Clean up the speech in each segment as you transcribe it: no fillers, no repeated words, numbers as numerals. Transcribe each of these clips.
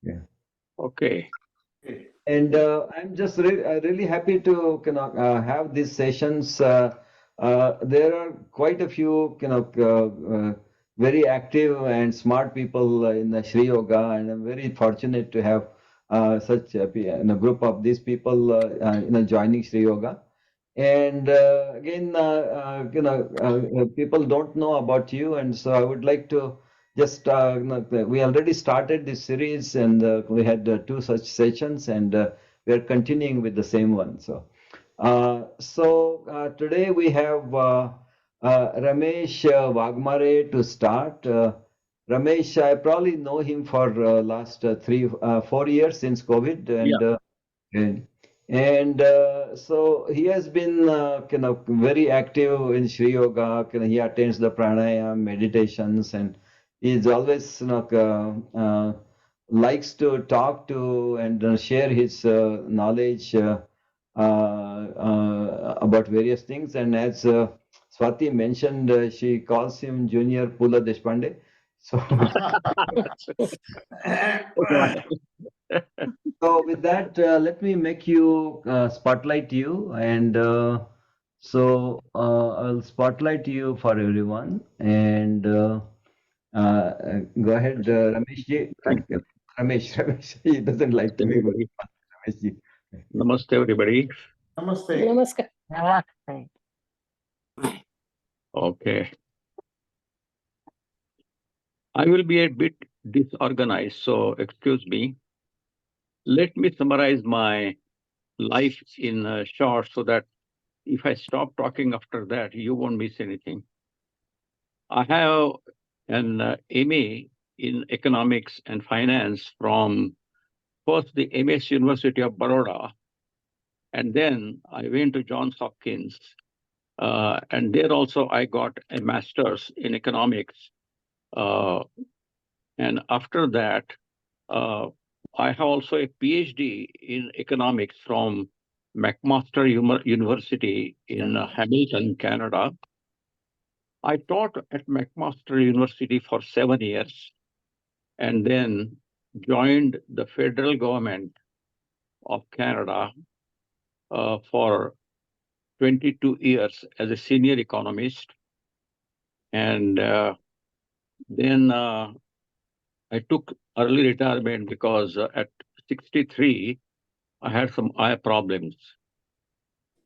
Yeah. Okay. And I'm just really happy to have these sessions. There are quite a few very active and smart people in the Shri Yoga, and I'm very fortunate to have such a group of these people joining Shri Yoga. And again, people don't know about you, and so I would like to just we already started this series, and we had two such sessions, and we are continuing with the same one. So today we have Ramesh Waghmare to start. Ramesh, I probably know him for last 4 years since COVID, Yeah. and so he has been very active in Shri Yoga. He attends the pranayama meditations, and he's always likes to talk to and share his knowledge about various things. And as Swati mentioned, she calls him Junior Pula Deshpande. So, so with that, let me make you spotlight you, and I'll spotlight you for everyone. And go ahead, Ramesh ji. Thank you. Ramesh, he doesn't like Namaste, to be everybody. Ramesh ji. Namaste, everybody. Namaste. Namaskar. Namaste. Okay. I will be a bit disorganized, so excuse me. Let me summarize my life in short so that if I stop talking after that, you won't miss anything. I have an MA in economics and finance from first the MS University of Baroda, and then I went to Johns Hopkins. And there also I got a master's in economics. And after that, uh, I have also a PhD in economics from McMaster University in Hamilton, Canada. I taught at McMaster University for 7 years and then joined the federal government of Canada for 22 years as a senior economist. And then I took early retirement because at 63, I had some eye problems.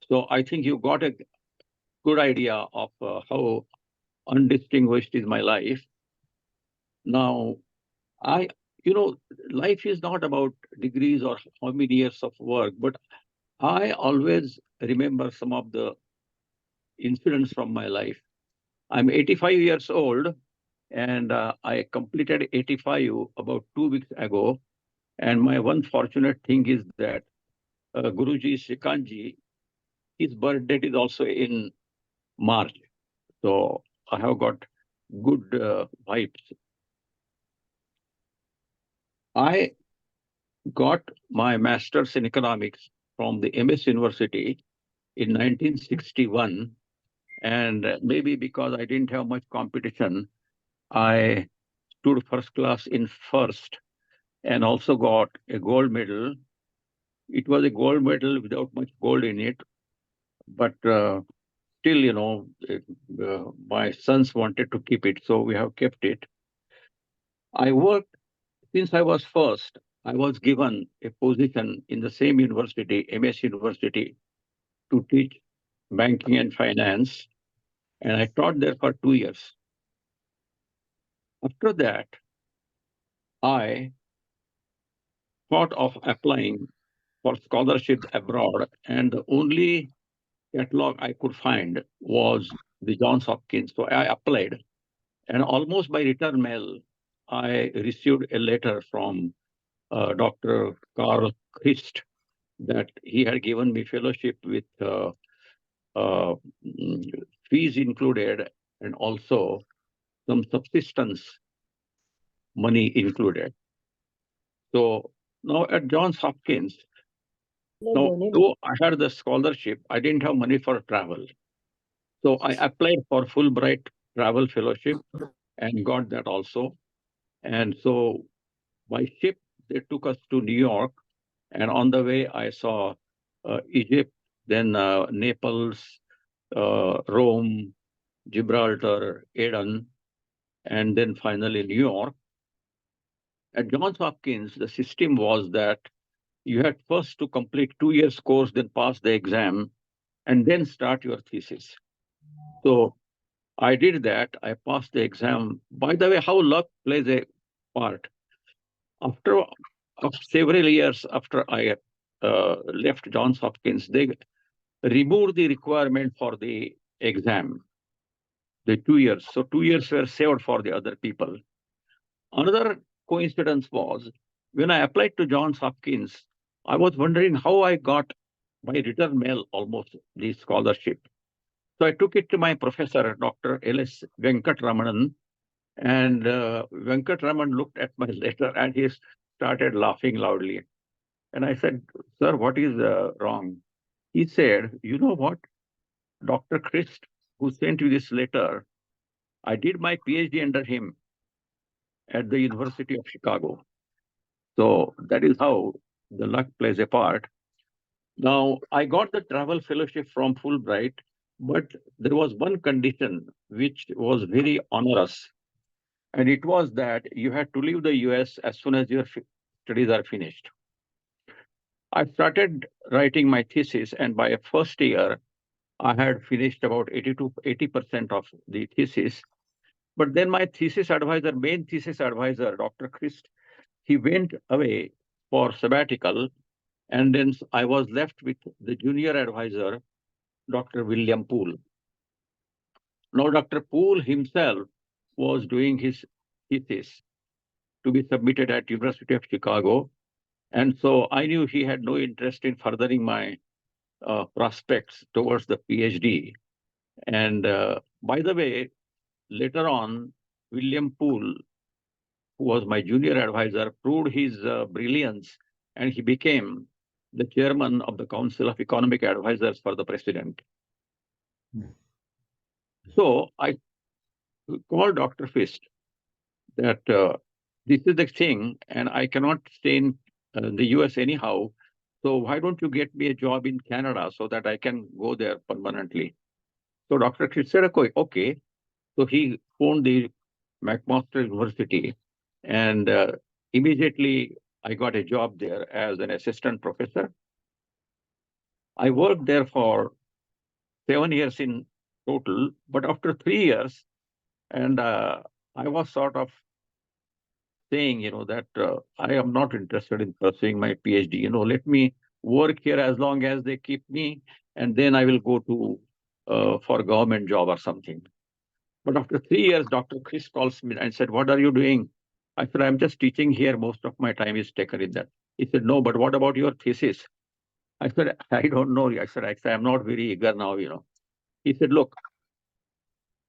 So I think you got a good idea of how undistinguished is my life. Now, I, life is not about degrees or how many years of work, but I always remember some of the incidents from my life. I'm 85 years old, and I completed 85 about 2 weeks ago. And my one fortunate thing is that Guruji Sikanji, his birthday is also in March. So I have got good vibes. I got my master's in economics from the MS University in 1961. And maybe because I didn't have much competition, I stood first class in first and also got a gold medal. It was a gold medal without much gold in it, but still, my sons wanted to keep it, so we have kept it. I worked since I was first. I was given a position in the same university, MS University, to teach banking and finance, and I taught there for 2 years. After that, I thought of applying for scholarships abroad, and the only catalog I could find was the Johns Hopkins. So I applied, and almost by return mail, I received a letter from Dr. Carl Christ that he had given me fellowship with uh, fees included and also some subsistence money included. So now at Johns Hopkins, now though I had the scholarship, I didn't have money for travel. So I applied for Fulbright travel fellowship and got that also. And so by ship, they took us to New York. And on the way, I saw Egypt, then Naples, Rome, Gibraltar, Aden, and then finally New York. At Johns Hopkins, the system was that you had first to complete 2 years course, then pass the exam, and then start your thesis. So I did that. I passed the exam. By the way, how luck plays a part. After of several years after I left Johns Hopkins, they removed the requirement for the exam, the 2 years. So 2 years were saved for the other people. Another coincidence was when I applied to Johns Hopkins, I was wondering how I got by return mail almost the scholarship. So I took it to my professor, Dr. L.S. Venkatramanan, and Venkatraman looked at my letter and he started laughing loudly. And I said, "Sir, what is wrong?" He said, "You know what? Dr. Christ, who sent you this letter, I did my PhD under him at the University of Chicago." So that is how the luck plays a part. Now, I got the travel fellowship from Fulbright, but there was one condition which was very onerous, and it was that you had to leave the US as soon as your studies are finished. I started writing my thesis, and by a first year, I had finished about 80 to 80% of the thesis. But then my thesis advisor, main thesis advisor, Dr. Christ, he went away for sabbatical, and then I was left with the junior advisor, Dr. William Poole. Now, Dr. Poole himself was doing his thesis to be submitted at University of Chicago, and so I knew he had no interest in furthering my prospects towards the PhD. And by the way, later on, William Poole, who was my junior advisor, proved his brilliance, and he became the chairman of the Council of Economic Advisors for the president. So I called Dr. Fist that this is the thing, and I cannot stay in the US anyhow. So why don't you get me a job in Canada so that I can go there permanently? So Dr. Fist said, okay, okay. So he phoned the McMaster University, and immediately I got a job there as an assistant professor. I worked there for 7 years in total, but after 3 years, and I was sort of saying, that I am not interested in pursuing my PhD. Let me work here as long as they keep me, and then I will go to for a government job or something. But after 3 years, Dr. Chris calls me and said, "What are you doing?" I said, "I'm just teaching here. Most of my time is taken in that." He said, "No, but what about your thesis?" I said, "I don't know." I said, "I'm not very eager now. He said, "Look,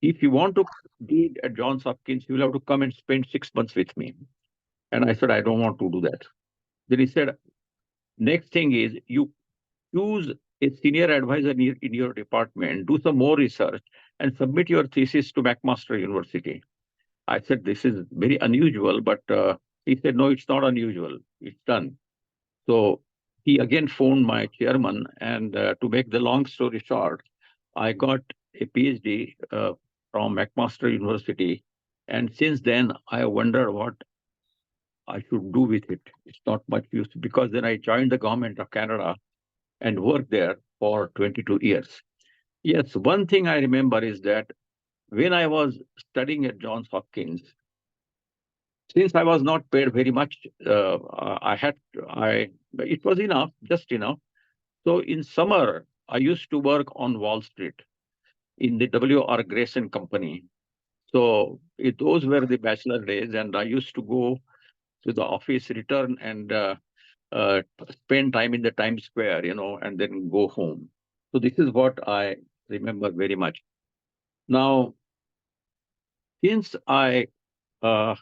if you want to be at Johns Hopkins, you will have to come and spend 6 months with me." And I said, "I don't want to do that." Then he said, "Next thing is you choose a senior advisor in your department, do some more research, and submit your thesis to McMaster University." I said, "This is very unusual," but he said, "No, it's not unusual. It's done." So he again phoned my chairman, and to make the long story short, I got a PhD from McMaster University. And since then, I wonder what I should do with it. It's not much use because then I joined the government of Canada and worked there for 22 years. Yes, one thing I remember is that when I was studying at Johns Hopkins, since I was not paid very much, it was enough, just enough. So in summer, I used to work on Wall Street in the W.R. Grayson Company. So those were the bachelor days, and I used to go to the office, return, and spend time in the Times Square, and then go home. So this is what I remember very much. Now, since I uh,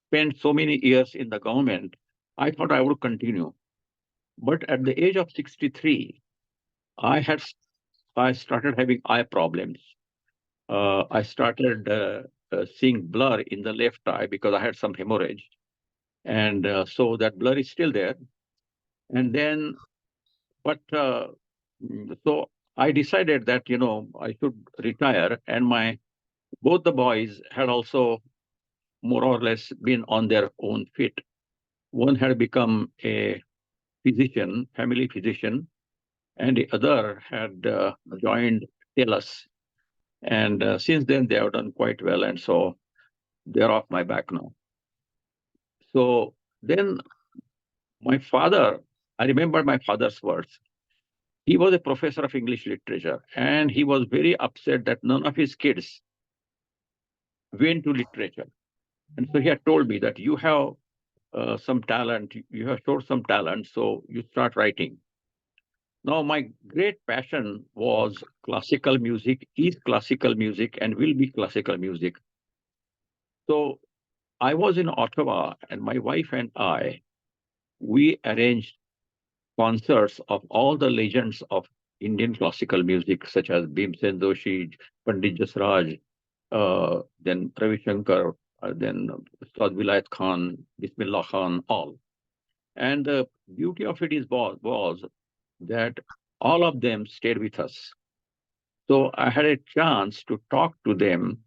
spent so many years in the government, I thought I would continue. But at the age of 63, I started having eye problems. I started seeing blur in the left eye because I had some hemorrhage. And so that blur is still there. And then, but so I decided that, I should retire. And both the boys had also more or less been on their own feet. One had become a physician, family physician, and the other had joined TELUS. And since then, they have done quite well. And so they're off my back now. So then my father, I remember my father's words. He was a professor of English literature, and he was very upset that none of his kids went to literature. And so he had told me that you have some talent, you have showed some talent, so you start writing. Now, my great passion was classical music, is classical music, and will be classical music. So I was in Ottawa, and my wife and we arranged concerts of all the legends of Indian classical music, such as Bhimsen Doshi, Pandit Jasraj, then Ravi Shankar, then Ustad Vilayat Khan, Bismillah Khan, all. And the beauty of it was that all of them stayed with us. So I had a chance to talk to them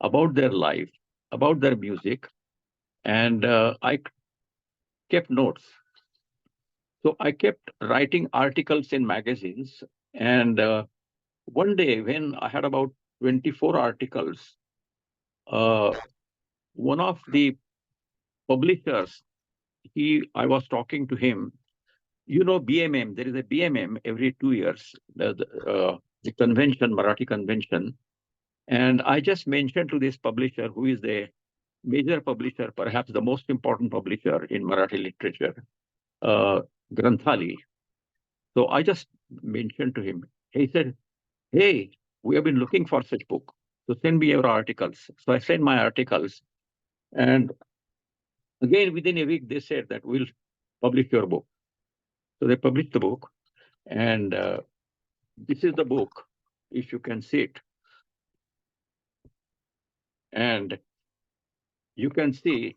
about their life, about their music, and I kept notes. So I kept writing articles in magazines. And one day, when I had about 24 articles, uh, one of the publishers, I was talking to him. BMM, there is a BMM every 2 years, the convention, Marathi convention. And I just mentioned to this publisher, who is the major publisher, perhaps the most important publisher in Marathi literature, Granthali. So I just mentioned to him. He said, "Hey, we have been looking for such book. So send me your articles." So I sent my articles. And again, within a week, they said that we'll publish your book. So they published the book. And this is the book, if you can see it. And you can see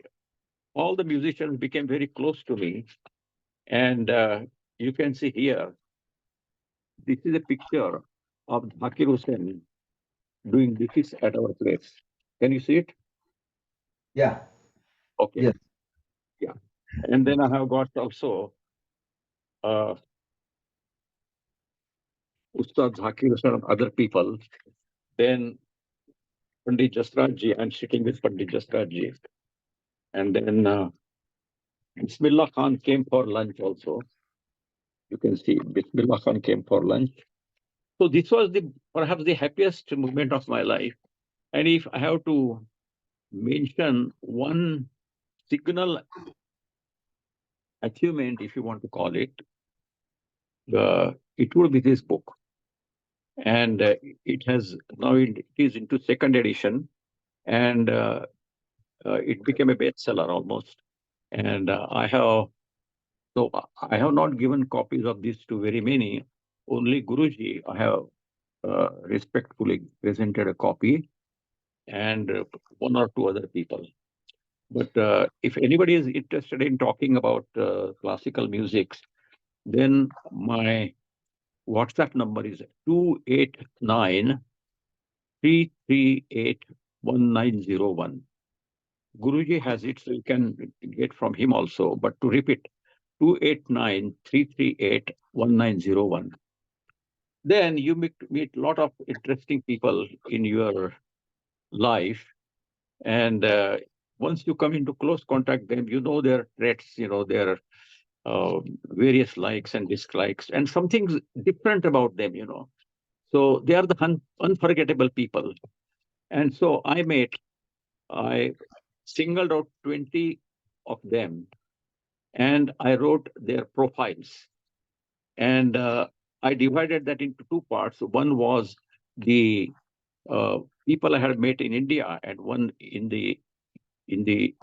all the musicians became very close to me. And you can see here, this is a picture of Zakir Hussain doing this at our place. Can you see it? Yeah. Okay. Yes. Yeah. And then I have got also uh, Ustad Zakir Hussain and other people. Then Pandit Jasraj ji, I'm sitting with Pandit Jasraj ji. And then Bismillah Khan came for lunch also. You can see Bismillah Khan came for lunch. So this was perhaps the happiest moment of my life. And if I have to mention one signal achievement, if you want to call it, it would be this book. And it is into second edition, and it became a bestseller almost. And I have not given copies of this to very many. Only Guruji, I have respectfully presented a copy, and one or two other people. But if anybody is interested in talking about classical music, then my WhatsApp number is 289 338 1901. Guruji has it, so you can get from him also. But to repeat, 289 338 1901. Then you meet a lot of interesting people in your life. And once you come into close contact with them, you know their traits, their various likes and dislikes, and something's different about them. So they are the unforgettable people. And so I singled out 20 of them, and I wrote their profiles. And I divided that into two parts. One was the people I had met in India, and one in the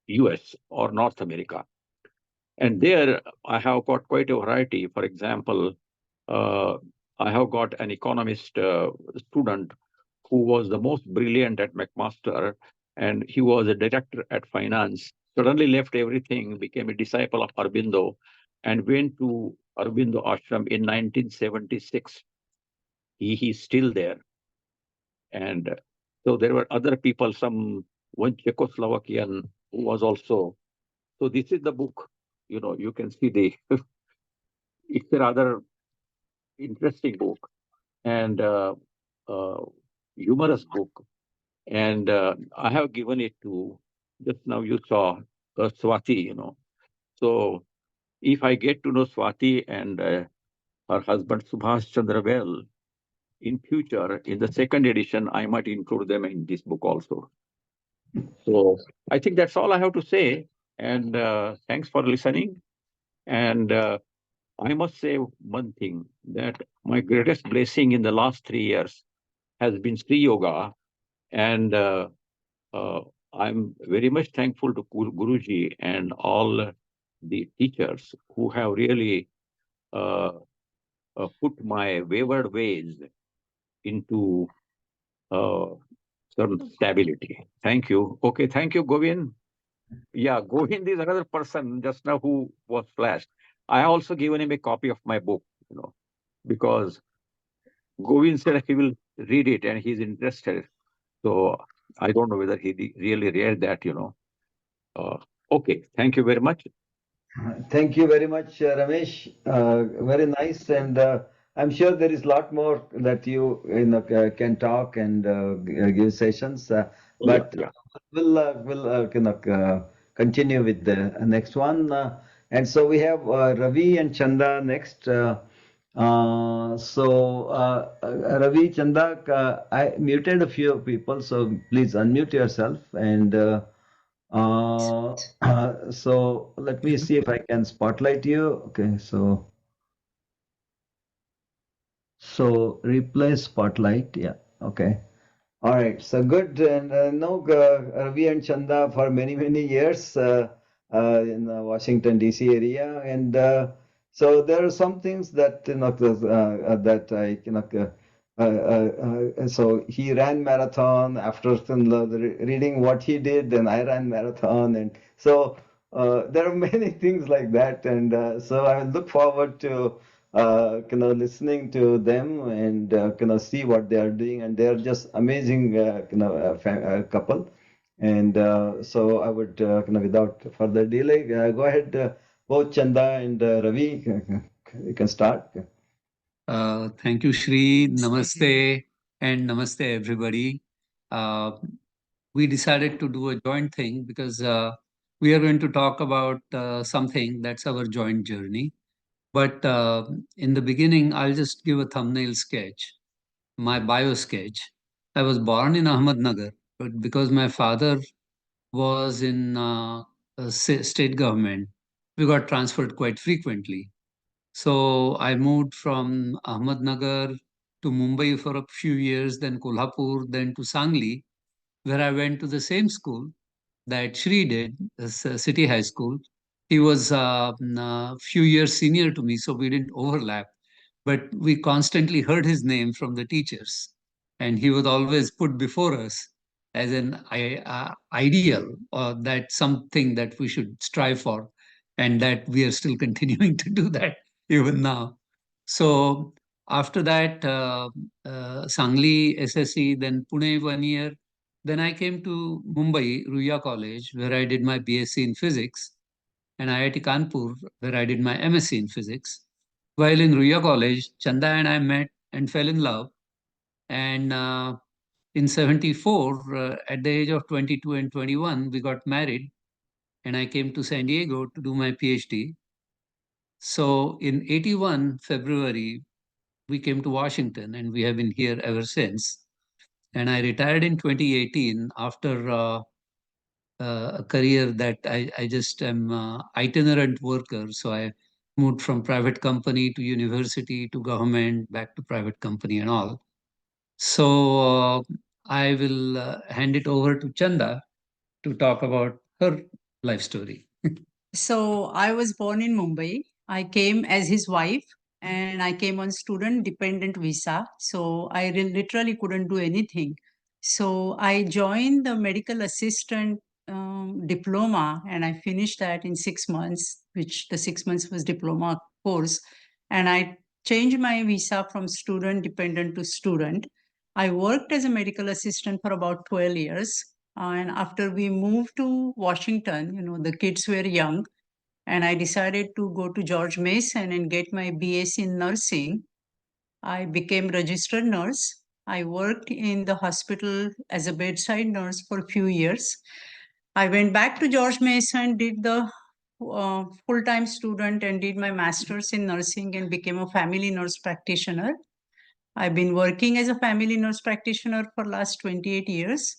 US or North America. And there I have got quite a variety. For example, I have got an economist student who was the most brilliant at McMaster, and he was a director at finance, suddenly left everything, became a disciple of Aurobindo, and went to Aurobindo Ashram in 1976. He's still there. And so there were other people, one Czechoslovakian who was also. So this is the book. You can see it's a rather interesting book and uh, humorous book. And I have given it to, just now you saw, Swati. So if I get to know Swati and her husband Subhash Chandra well, in future, in the second edition, I might include them in this book also. So I think that's all I have to say. And thanks for listening. And I must say one thing, that my greatest blessing in the last 3 years has been Sri Yoga. And uh, I'm very much thankful to Guruji and all the teachers who have really uh, put my wayward ways into uh, some stability. Thank you. Okay, thank you, Govind. Yeah, Govind is another person just now who was flashed. I also given him a copy of my book, because Govind said he will read it and he's interested. So I don't know whether he really read that. Uh, okay, thank you very much. Thank you very much, Ramesh. Very nice, and I'm sure there is a lot more that you can talk and give sessions. Yeah, But yeah. we'll continue with the next one. And so we have Ravi and Chanda next. Ravi, Chanda, I muted a few people, so please unmute yourself and. So let me see if I can spotlight you. Okay, so replay spotlight. Yeah. Okay. All right, so good. And no, Ravi and Chanda for many, many years in the Washington D.C. area, and so there are some things that that I so he ran marathon after reading what he did, and I ran marathon, and so there are many things like that, and so I look forward to listening to them and see what they are doing, and they are just amazing couple. And so I would without further delay go ahead, both Chanda and Ravi, you can start. Thank you, Shri. Namaste and namaste, everybody. Uh, we decided to do a joint thing because we are going to talk about something that's our joint journey. But in the beginning, I'll just give a thumbnail sketch, my bio sketch. I was born in Ahmednagar, but because my father was in state government, we got transferred quite frequently. So I moved from Ahmednagar to Mumbai for a few years, then Kolhapur, then to Sangli, where I went to the same school that Shri did, this city high school. He was a few years senior to me, so we didn't overlap, but we constantly heard his name from the teachers, and he was always put before us as an ideal, or that something that we should strive for, and that we are still continuing to do that even now. So after that, Sangli SSC, then Pune 1 year. Then I came to Mumbai, Ruya College, where I did my BSc in physics, and IIT Kanpur, where I did my MSc in physics. While in Ruya College, Chanda and I met and fell in love. And in 74, at the age of 22 and 21, we got married, and I came to San Diego to do my PhD. So in 81 February, we came to Washington, and we have been here ever since. And I retired in 2018 after a career that I just am itinerant worker. So I moved from private company to university to government, back to private company and all. So I will hand it over to Chanda to talk about her life story. So I was born in Mumbai. I came as his wife and I came on student dependent visa. So I literally couldn't do anything. So I joined the medical assistant diploma, and I finished that in 6 months, which the 6 months was diploma course. And I changed my visa from student dependent to student. I worked as a medical assistant for about 12 years. And after we moved to Washington, the kids were young, and I decided to go to George Mason and get my BS in nursing. I became registered nurse. I worked in the hospital as a bedside nurse for a few years. I went back to George Mason, did the full-time student and did my master's in nursing and became a family nurse practitioner. I've been working as a family nurse practitioner for last 28 years.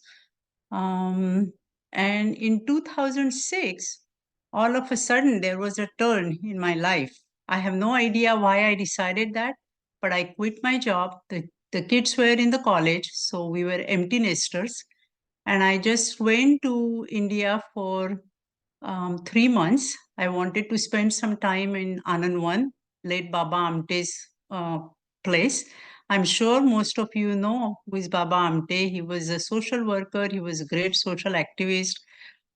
And in 2006, all of a sudden, there was a turn in my life. I have no idea why I decided that, but I quit my job. The kids were in the college, so we were empty nesters. And I just went to India for 3 months. I wanted to spend some time in Anandwan, late Baba Amte's place. I'm sure most of you know who is Baba Amte. He was a social worker. He was a great social activist.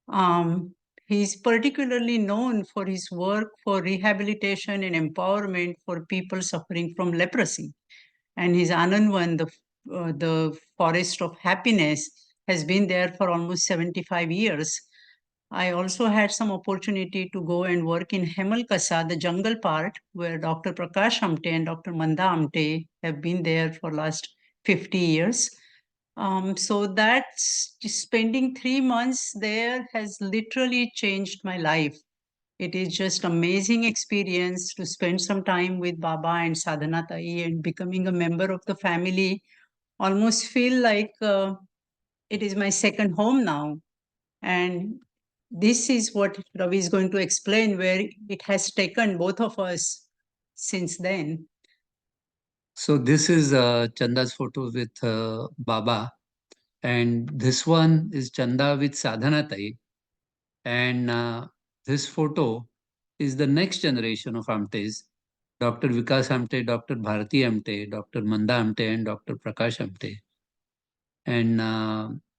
Um, he's particularly known for his work for rehabilitation and empowerment for people suffering from leprosy. And his Anandwan, the forest of happiness, has been there for almost 75 years. I also had some opportunity to go and work in Hemalkasa, the jungle part, where Dr. Prakash Amte and Dr. Manda Amte have been there for last 50 years. So that's spending 3 months there has literally changed my life. It is just amazing experience to spend some time with Baba and Sadhana Tai and becoming a member of the family. Almost feel like it is my second home now. And this is what Ravi is going to explain, where it has taken both of us since then. So this is Chanda's photo with Baba, and this one is Chanda with Sadhana Tai. And this photo is the next generation of Amtes, Dr. Vikas Amte, Dr. Bharati Amte, Dr. Manda Amte, and Dr. Prakash Amte. And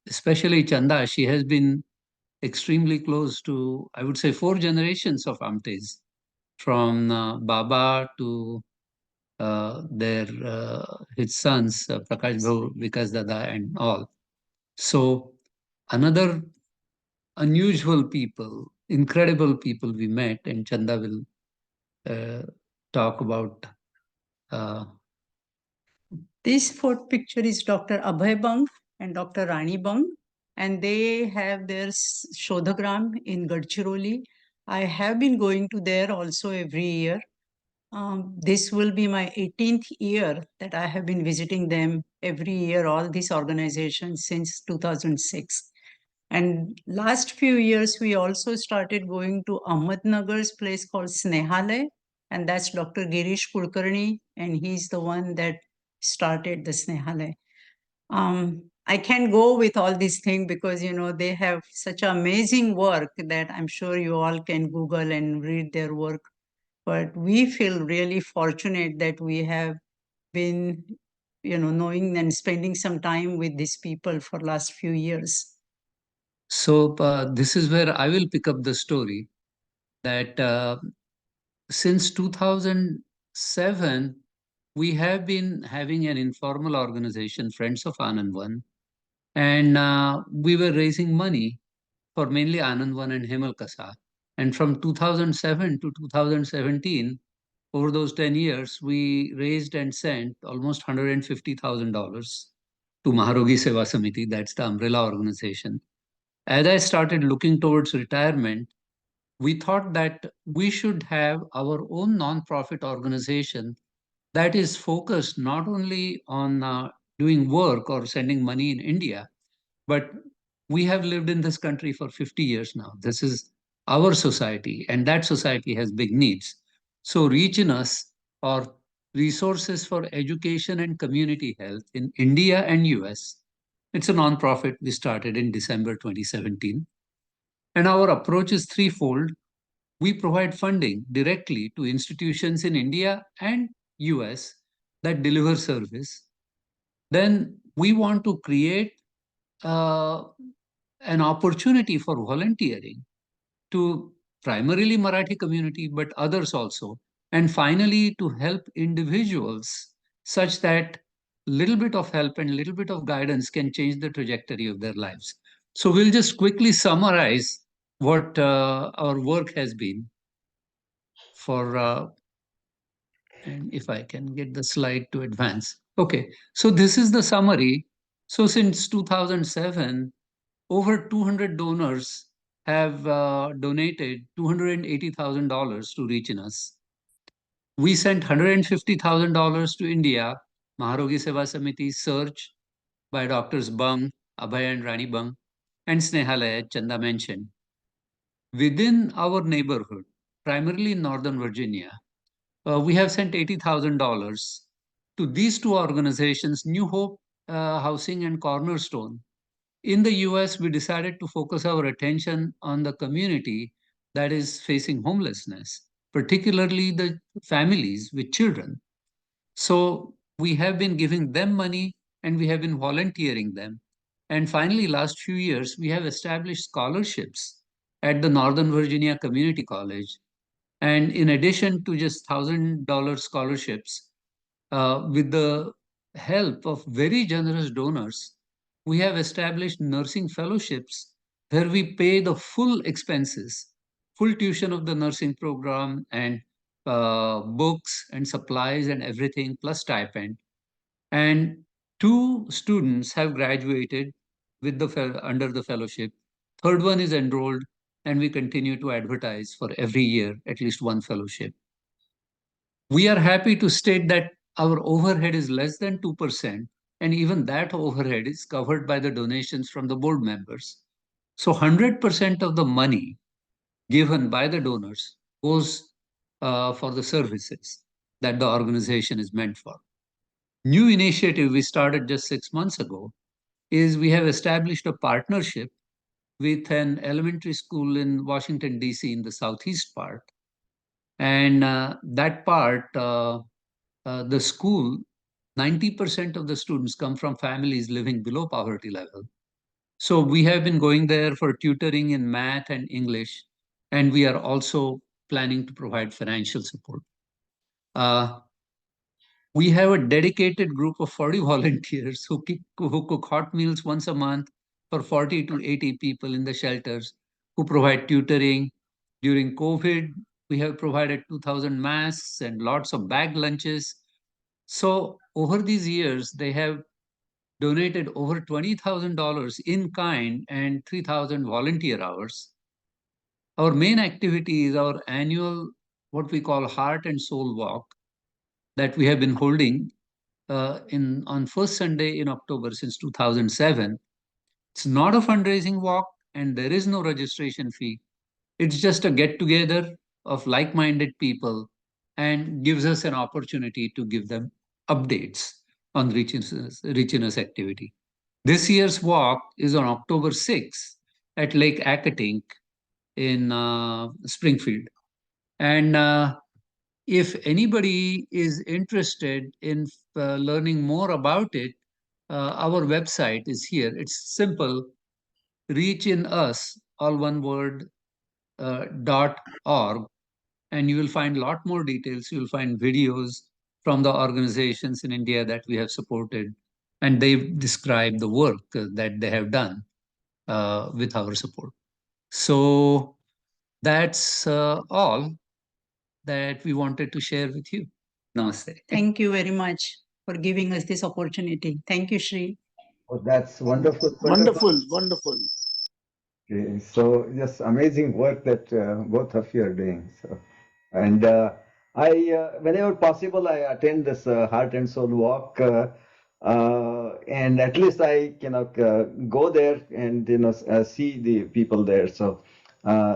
especially Chanda, she has been extremely close to, I would say, 4 generations of Amtes, from Baba to their his sons, Prakash Bhau, Vikas Dada, and all. So another unusual people, incredible people we met, and Chanda will talk about. This fourth picture is Dr. Abhay Bang and Dr. Rani Bang, and they have their Shodhagram in Gadchiroli. I have been going to there also every year. This will be my 18th year that I have been visiting them every year, all these organizations since 2006. And last few years, we also started going to Ahmednagar's place called Snehale, and that's Dr. Girish Kulkarni, and he's the one that started the Snehale. I can't go with all these things because, they have such amazing work that I'm sure you all can Google and read their work. But we feel really fortunate that we have been, knowing and spending some time with these people for last few years. So this is where I will pick up the story that since 2007, we have been having an informal organization, Friends of Anandvan, and we were raising money for mainly Anandvan and Hemalkasa. And from 2007 to 2017, over those 10 years, we raised and sent almost $150,000 to Maharogi Seva Samiti, that's the umbrella organization. As I started looking towards retirement, we thought that we should have our own non-profit organization that is focused not only on doing work or sending money in India, but we have lived in this country for 50 years now. This is our society, and that society has big needs. So reach in us, or resources for education and community health in India and US. It's a nonprofit we started in December 2017. And our approach is threefold. We provide funding directly to institutions in India and US that deliver service, then we want to create uh, an opportunity for volunteering to primarily Marathi community, but others also. And finally, to help individuals such that little bit of help and little bit of guidance can change the trajectory of their lives. So we'll just quickly summarize what our work has been for, and if I can get the slide to advance. Okay, so this is the summary. So since 2007, over 200 donors have donated $280,000 to Reach in Us. We sent $150,000 to India, Maharogi Seva Samiti Search by Doctors Bang, Abhay and Rani Bang, and Snehalaya, Chanda mentioned. Within our neighborhood, primarily in Northern Virginia, we have sent $80,000 to these two organizations, New Hope Housing and Cornerstone. In the US, we decided to focus our attention on the community that is facing homelessness, particularly the families with children. So we have been giving them money and we have been volunteering them. And finally, last few years, we have established scholarships at the Northern Virginia Community College. And in addition to just $1,000 scholarships, with the help of very generous donors, we have established nursing fellowships where we pay the full expenses, full tuition of the nursing program and books and supplies and everything plus stipend. And two students have graduated with under the fellowship. Third one is enrolled, and we continue to advertise for every year at least one fellowship. We are happy to state that our overhead is less than 2%, and even that overhead is covered by the donations from the board members. So 100% of the money given by the donors goes for the services that the organization is meant for. New initiative we started just 6 months ago is we have established a partnership with an elementary school in Washington, D.C. in the southeast part. And that part, the school, 90% of the students come from families living below poverty level. So we have been going there for tutoring in math and English, and we are also planning to provide financial support. We have a dedicated group of 40 volunteers who cook hot meals once a month for 40 to 80 people in the shelters, who provide tutoring. During COVID, we have provided 2,000 masks and lots of bag lunches. So over these years, they have donated over $20,000 in kind and 3,000 volunteer hours. Our main activity is our annual, what we call Heart and Soul Walk, that we have been holding on first Sunday in October since 2007. It's not a fundraising walk and there is no registration fee. It's just a get together of like-minded people and gives us an opportunity to give them updates on Reach in Us activity. This year's walk is on October 6th at Lake Akatink in Springfield. And if anybody is interested in learning more about it, our website is here. It's simple, Reach in Us, all one word, .org. And you will find a lot more details. You'll find videos from the organizations in India that we have supported, and they describe the work that they have done with our support. So that's all that we wanted to share with you. Namaste. Thank you very much for giving us this opportunity. Thank you, Shri. Oh, that's wonderful. Wonderful. Okay, so just amazing work that both of you are doing. So, and whenever possible, I attend this Heart and Soul Walk, and at least I go there and see the people there. So,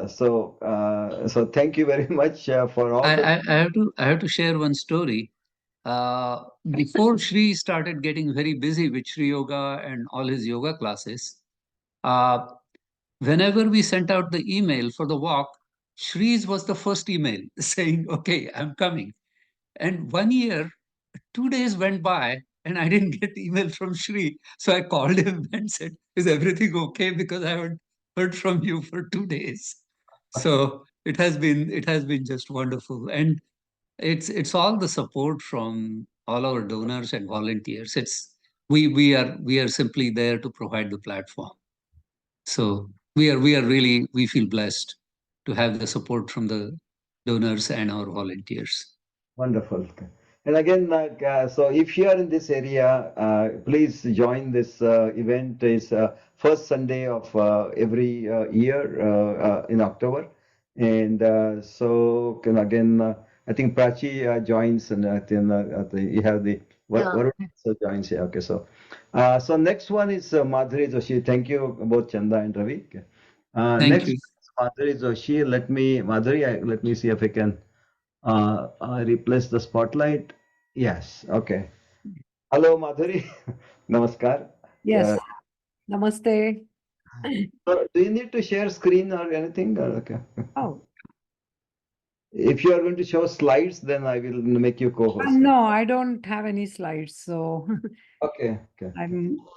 so thank you very much for all. I have to share one story. Before Shri started getting very busy with Shri Yoga and all his yoga classes, whenever we sent out the email for the walk, Shri's was the first email saying, okay, I'm coming. And 1 year, 2 days went by and I didn't get email from Shri. So I called him and said, "Is everything okay? Because I haven't heard from you for 2 days." So it has been just wonderful. And it's all the support from all our donors and volunteers. We are simply there to provide the platform. So we feel blessed to have the support from the donors and our volunteers. Wonderful. Okay. And again, so if you are in this area, please join this event. It's first Sunday of every year in October. And again, I think Prachi joins, and then you have the Varun also joins here. Okay, so next one is Madhuri Joshi. Thank you, both Chanda and Ravi. Okay. Thank Next you. is Madhuri Joshi. Let me see if I can replace the spotlight. Yes, okay. Hello, Madhuri. Namaskar. Yes, Uh, namaste. so do you need to share screen or anything? Okay. Oh, If you are going to show slides, then I will make you co-host. no, I don't have any slides, so Okay, okay.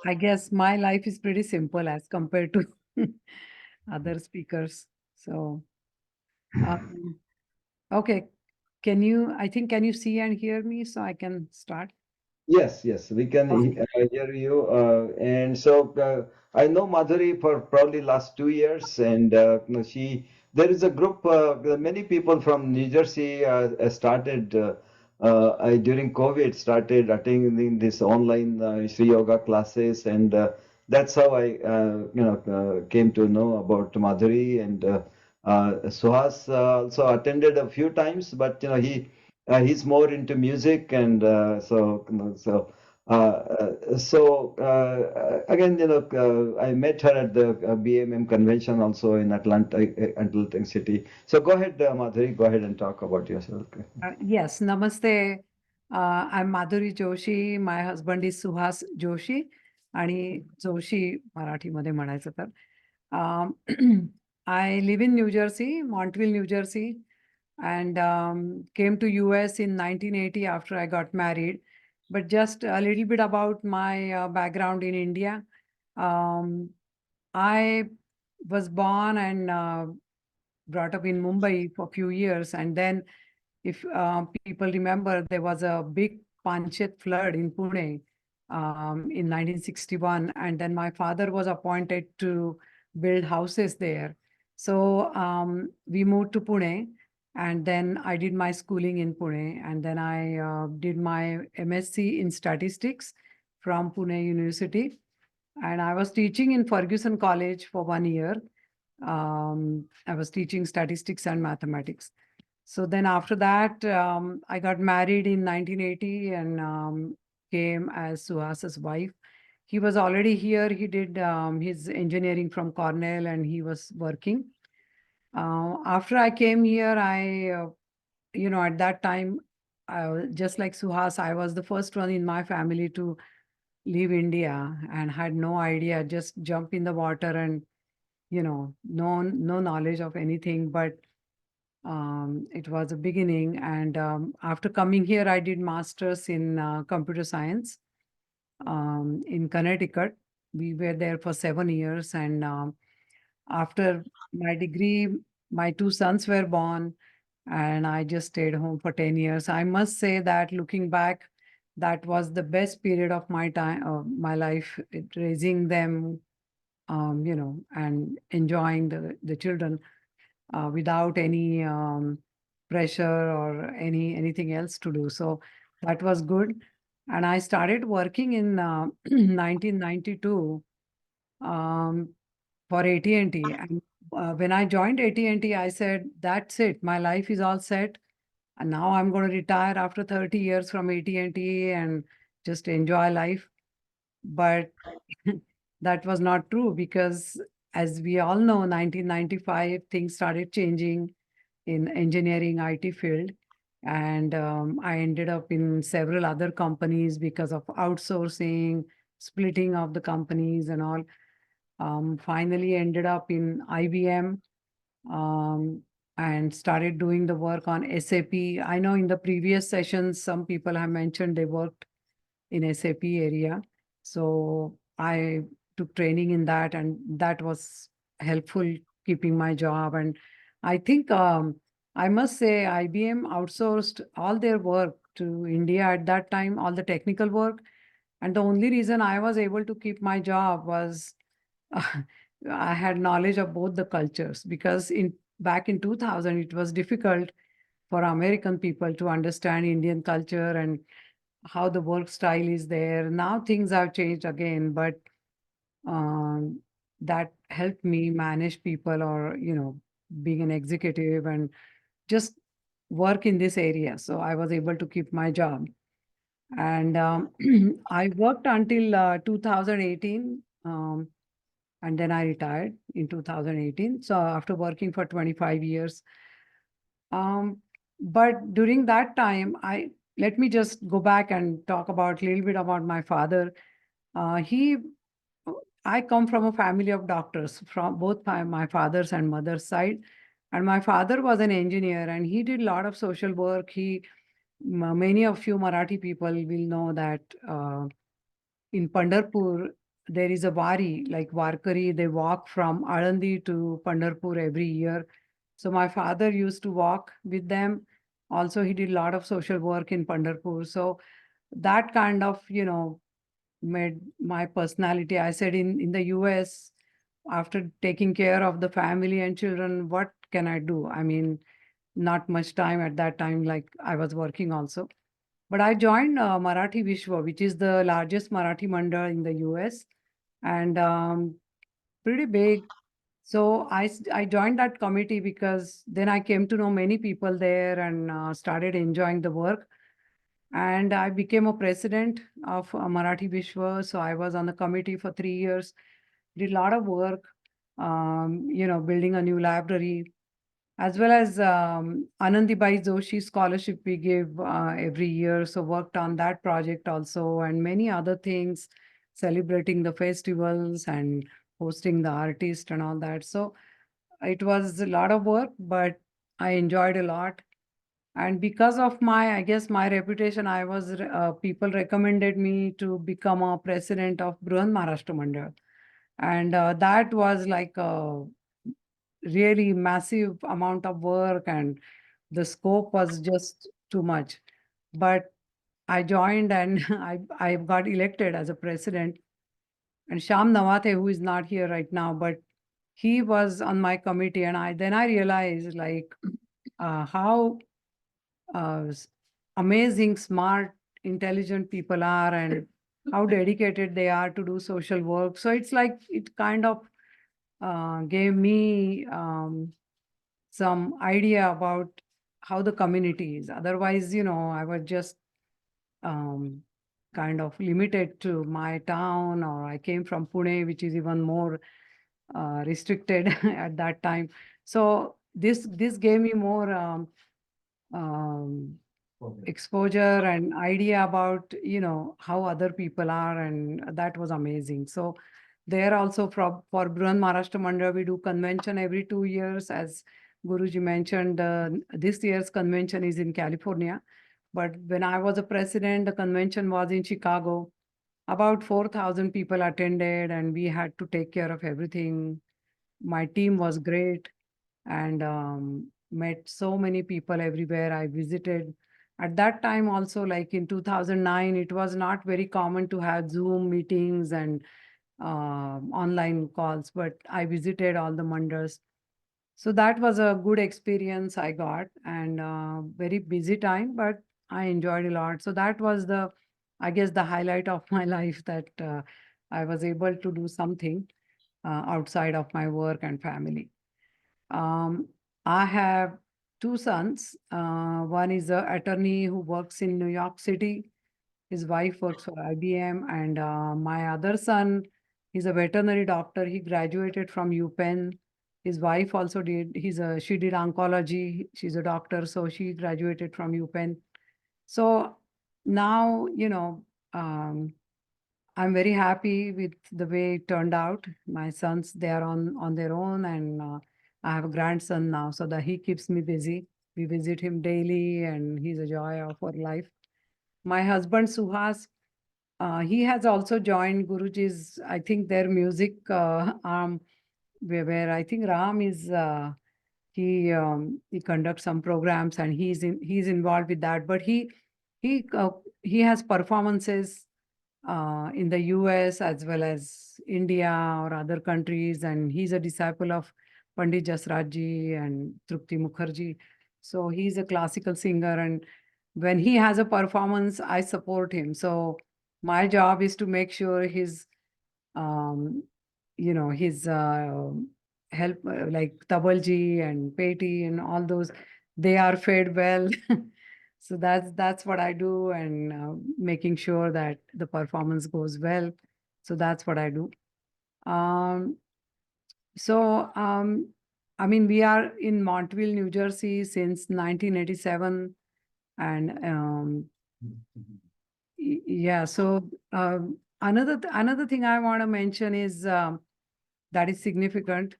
I guess my life is pretty simple as compared to other speakers. So, um, okay, can you see and hear me so I can start? Yes, yes, we can Okay. hear you. I know Madhuri for probably last 2 years, and there is a group. Many people from New Jersey started during COVID, started attending this online Shri Yoga classes, and that's how I came to know about Madhuri. And Suhas also attended a few times, but he's more into music, and again, I met her at the BMM convention also in Atlantic City. So go ahead, Madhuri, go ahead and talk about yourself. Yes, namaste. I'm Madhuri Joshi. My husband is Suhas Joshi. आणि जोशी मराठीमध्ये म्हणायचं तर. I live in New Jersey, Montville, New Jersey, and came to US in 1980 after I got married. But just a little bit about my background in India. I was born and brought up in Mumbai for a few years, and then if people remember, there was a big Panchet flood in Pune in 1961, and then my father was appointed to build houses there. So we moved to Pune, and then I did my schooling in Pune, and then I did my MSc in statistics from Pune University, and I was teaching in Ferguson College for 1 year. I was teaching statistics and mathematics. So then after that, I got married in 1980 and came as Suhas's wife. He was already here. He did his engineering from Cornell and he was working. After I came here, at that time, just like Suhas, I was the first one in my family to leave India and had no idea, just jump in the water and, no knowledge of anything, but it was a beginning. And after coming here, I did master's in computer science in Connecticut. We were there for 7 years. And after my degree, my two sons were born, and I just stayed home for 10 years. I must say that looking back, that was the best period of my time, my life, raising them, and enjoying the children without any pressure or anything else to do. So that was good. And I started working in 1992 um, for AT&T. And when I joined AT&T, I said, that's it. My life is all set. And now I'm going to retire after 30 years from AT&T and just enjoy life. But that was not true because, as we all know, 1995, things started changing in engineering IT field. And I ended up in several other companies because of outsourcing, splitting of the companies and all. Finally ended up in IBM. Um, and started doing the work on SAP. I know in the previous sessions, some people have mentioned they worked in SAP area. So I took training in that, and that was helpful keeping my job. And I think I must say IBM outsourced all their work to India at that time, all the technical work. And the only reason I was able to keep my job was I had knowledge of both the cultures, because back in 2000, it was difficult for American people to understand Indian culture and how the work style is there. Now things have changed again, but um, that helped me manage people, or, being an executive and just work in this area. So I was able to keep my job. And I worked until 2018. And then I retired in 2018. So after working for 25 years, but during that time, let me just go back and talk about a little bit about my father. He, I come from a family of doctors from both my father's and mother's side. And my father was an engineer, and he did a lot of social work. Many of you Marathi people will know that in Pandharpur, there is a Wari, like Warkari, they walk from Alandi to Pandharpur every year. So my father used to walk with them. Also, he did a lot of social work in Pandharpur. So that kind of, made my personality. I said in the US, after taking care of the family and children, what can I do? I mean, not much time at that time, like I was working also. But I joined Marathi Vishwa, which is the largest Marathi mandal in the US, and pretty big. So I joined that committee because then I came to know many people there and started enjoying the work. And I became a president of Marathi Vishwa. So I was on the committee for 3 years, did a lot of work, building a new library, as well as Anandibai Joshi scholarship we give every year. So worked on that project also, and many other things, celebrating the festivals and hosting the artist and all that. So it was a lot of work, but I enjoyed a lot. And because of I guess my reputation, people recommended me to become a president of Bruhan Maharashtra Mandal. And that was like a really massive amount of work, and the scope was just too much. But I joined, and I got elected as a president. And Sham Nawate, who is not here right now, but he was on my committee. And I realized like how amazing, smart, intelligent people are, and how dedicated they are to do social work. So it's like it kind of gave me some idea about how the community is. Otherwise, I was just um, kind of limited to my town, or I came from Pune, which is even more restricted at that time. So this gave me more um, exposure and idea about how other people are, and that was amazing. So there also for Bruhan Maharashtra Mandal, we do convention every 2 years. As Guruji mentioned, this year's convention is in California, but when I was a president, the convention was in Chicago. About 4,000 people attended, and we had to take care of everything. My team was great, and met so many people everywhere I visited. At that time also, like in 2009, it was not very common to have Zoom meetings and online calls, but I visited all the mandals. So that was a good experience I got, and very busy time, but I enjoyed a lot. So that was I guess, the highlight of my life, that I was able to do something outside of my work and family. Um, I have two sons. One is an attorney who works in New York City. His wife works for IBM. And my other son is a veterinary doctor. He graduated from UPenn. His wife also did. She did oncology. She's a doctor, so she graduated from UPenn. So now, I'm very happy with the way it turned out. My sons, they are on their own, and I have a grandson now, so that he keeps me busy. We visit him daily, and he's a joy of our life. My husband Suhas, he has also joined Guruji's, I think, their music where I think Ram is he conducts some programs, and he's involved with that. But he has performances in the US as well as India or other countries, and he's a disciple of Pandit Jasraj ji and Trupti Mukherjee. So he's a classical singer, and when he has a performance, I support him. So my job is to make sure his his help, like Tabalji and Peti and all those, they are fed well. So that's what I do, and making sure that the performance goes well. So that's what I do. So I mean, we are in Montville, New Jersey since 1987, and yeah. So another thing I want to mention is that is significant,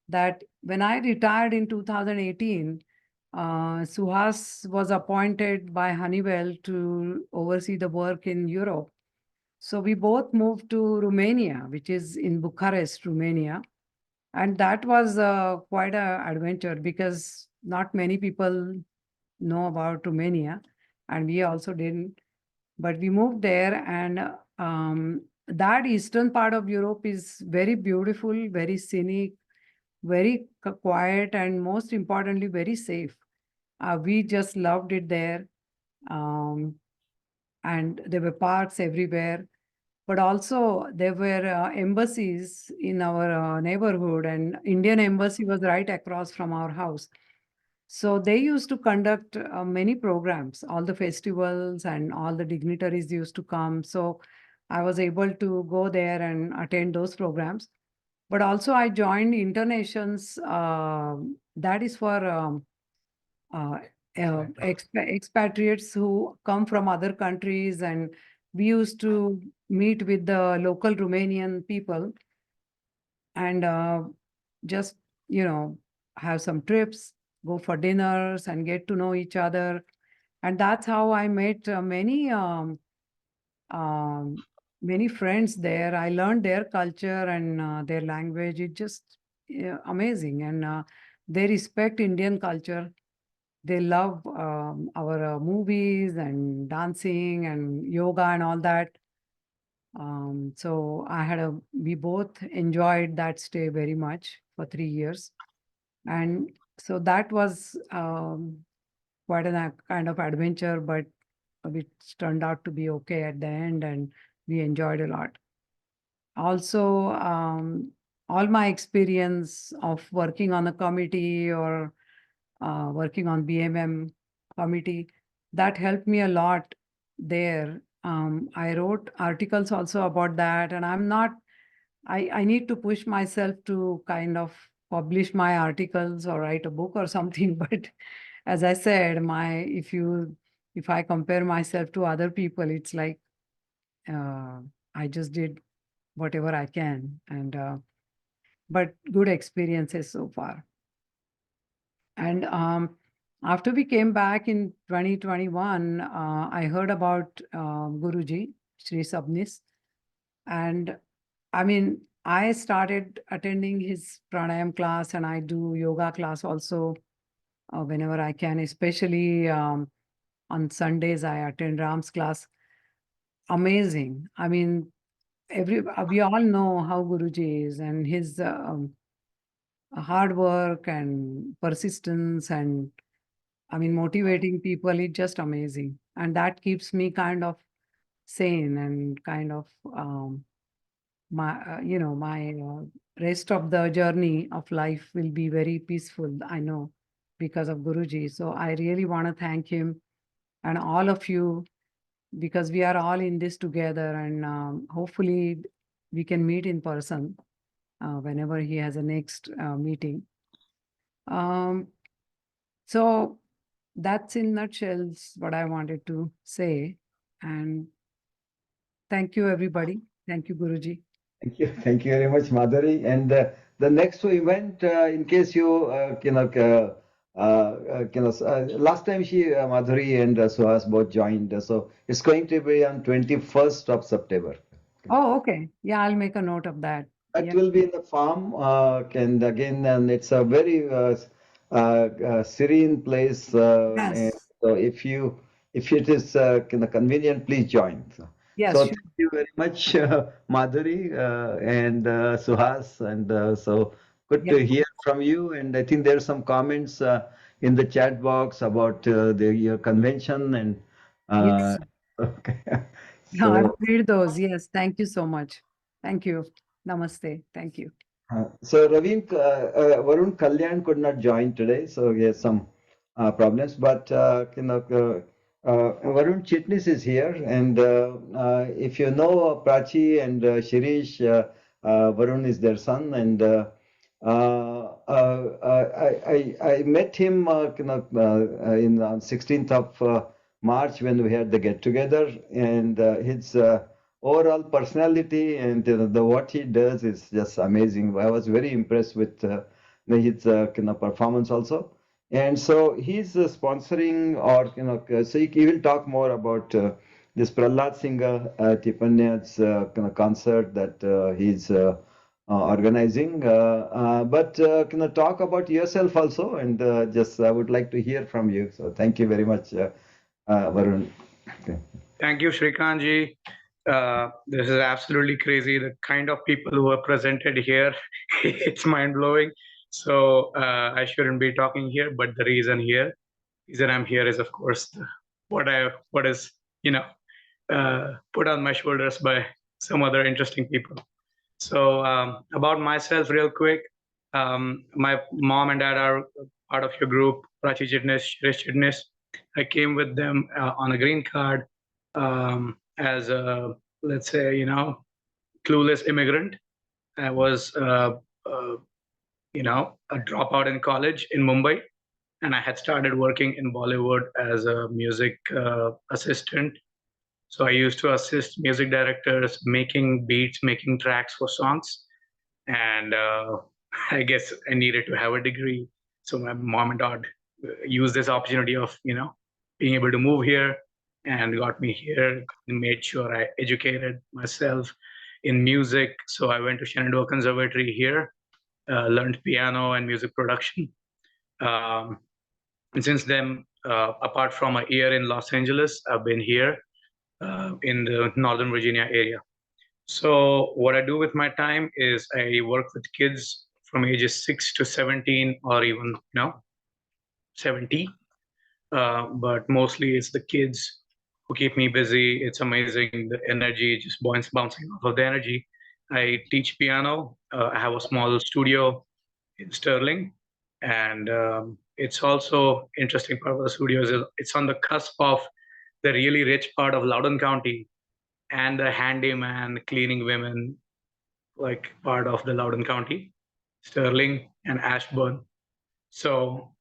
that when I retired in 2018, Suhas was appointed by Honeywell to oversee the work in Europe. So we both moved to Romania, which is in Bucharest, Romania. And that was quite an adventure, because not many people know about Romania, and we also didn't. But we moved there, and that eastern part of Europe is very beautiful, very scenic, very quiet, and most importantly, very safe. We just loved it there. And there were parks everywhere. But also there were embassies in our neighborhood, and Indian embassy was right across from our house. So they used to conduct many programs, all the festivals, and all the dignitaries used to come. So I was able to go there and attend those programs. But also I joined Internations, that is for uh, expatriates who come from other countries, and we used to meet with the local Romanian people, and just have some trips, go for dinners, and get to know each other. And that's how I met many friends there. I learned their culture and their language. It's just amazing, and they respect Indian culture. They love our movies and dancing and yoga and all that. So we both enjoyed that stay very much for 3 years. And so that was quite a kind of adventure, but it turned out to be okay at the end, and we enjoyed a lot. Also, all my experience of working on a committee or working on BMM committee, that helped me a lot there. I wrote articles also about that, and I need to push myself to kind of publish my articles or write a book or something. But as I said, if I compare myself to other people, it's like I just did whatever I can, and but good experiences so far. And after we came back in 2021, I heard about Guruji, Shri Sabnis. And I mean, I started attending his pranayam class, and I do yoga class also whenever I can, especially on Sundays, I attend Ram's class. Amazing. I mean, we all know how Guruji is, and his hard work and persistence, and I mean, motivating people is just amazing. And that keeps me kind of sane, and kind of my rest of the journey of life will be very peaceful, I know, because of Guruji. So I really want to thank him and all of you, because we are all in this together, and hopefully we can meet in person whenever he has a next meeting. So that's in nutshells what I wanted to say. And thank you, everybody. Thank you, Guruji. Thank you very much, Madhuri. And the next event, in case last time Madhuri and Suhas both joined, so it's going to be on 21st of September. Oh, okay. Yeah, I'll make a note of that. That Yeah. will be in the farm, and it's a very serene place. And Yes. so if it is convenient, please join. Yes, So sure. thank you very much, Madhuri and Suhas, and so good Yeah. to hear from you. And I think there are some comments in the chat box about your convention and Yes. okay. No, I will So. read those. Yes. Thank you so much. Thank you. Namaste. Thank you. So Varun Kalyan could not join today, so he has some problems. But Varun Chitnis is here, and if you know Prachi and Shirish, Varun is their son, and I met him in on 16th of March when we had the get together, and his overall personality and the what he does is just amazing. I was very impressed with his performance also. And so he's sponsoring, or so he will talk more about this Prahlad Singh Tipanyad's concert that he's organizing. But talk about yourself also, and just I would like to hear from you. So thank you very much, Varun. Okay. Thank you, Shrikantji. This is absolutely crazy. The kind of people who are presented here, it's mind blowing. So I shouldn't be talking here, but the reason I'm here is, of course, what is put on my shoulders by some other interesting people. So about myself, real quick, my mom and dad are part of your group, Prachi Chitnis, Suresh Chitnis. I came with them on a green card as a, let's say, clueless immigrant. I was, a dropout in college in Mumbai, and I had started working in Bollywood as a music assistant. So I used to assist music directors making beats, making tracks for songs. And I guess I needed to have a degree. So my mom and dad used this opportunity of, being able to move here and got me here, made sure I educated myself in music. So I went to Shenandoah Conservatory here, learned piano and music production. And since then, apart from a year in Los Angeles, I've been here in the Northern Virginia area. So what I do with my time is I work with kids from ages 6 to 17 or even 70. But mostly it's the kids who keep me busy. It's amazing, the energy, just bouncing off of the energy. I teach piano. I have a small studio in Sterling. And it's also interesting part of the studio is it's on the cusp of the really rich part of Loudoun County and the handyman cleaning women, like part of the Loudoun County, Sterling and Ashburn. So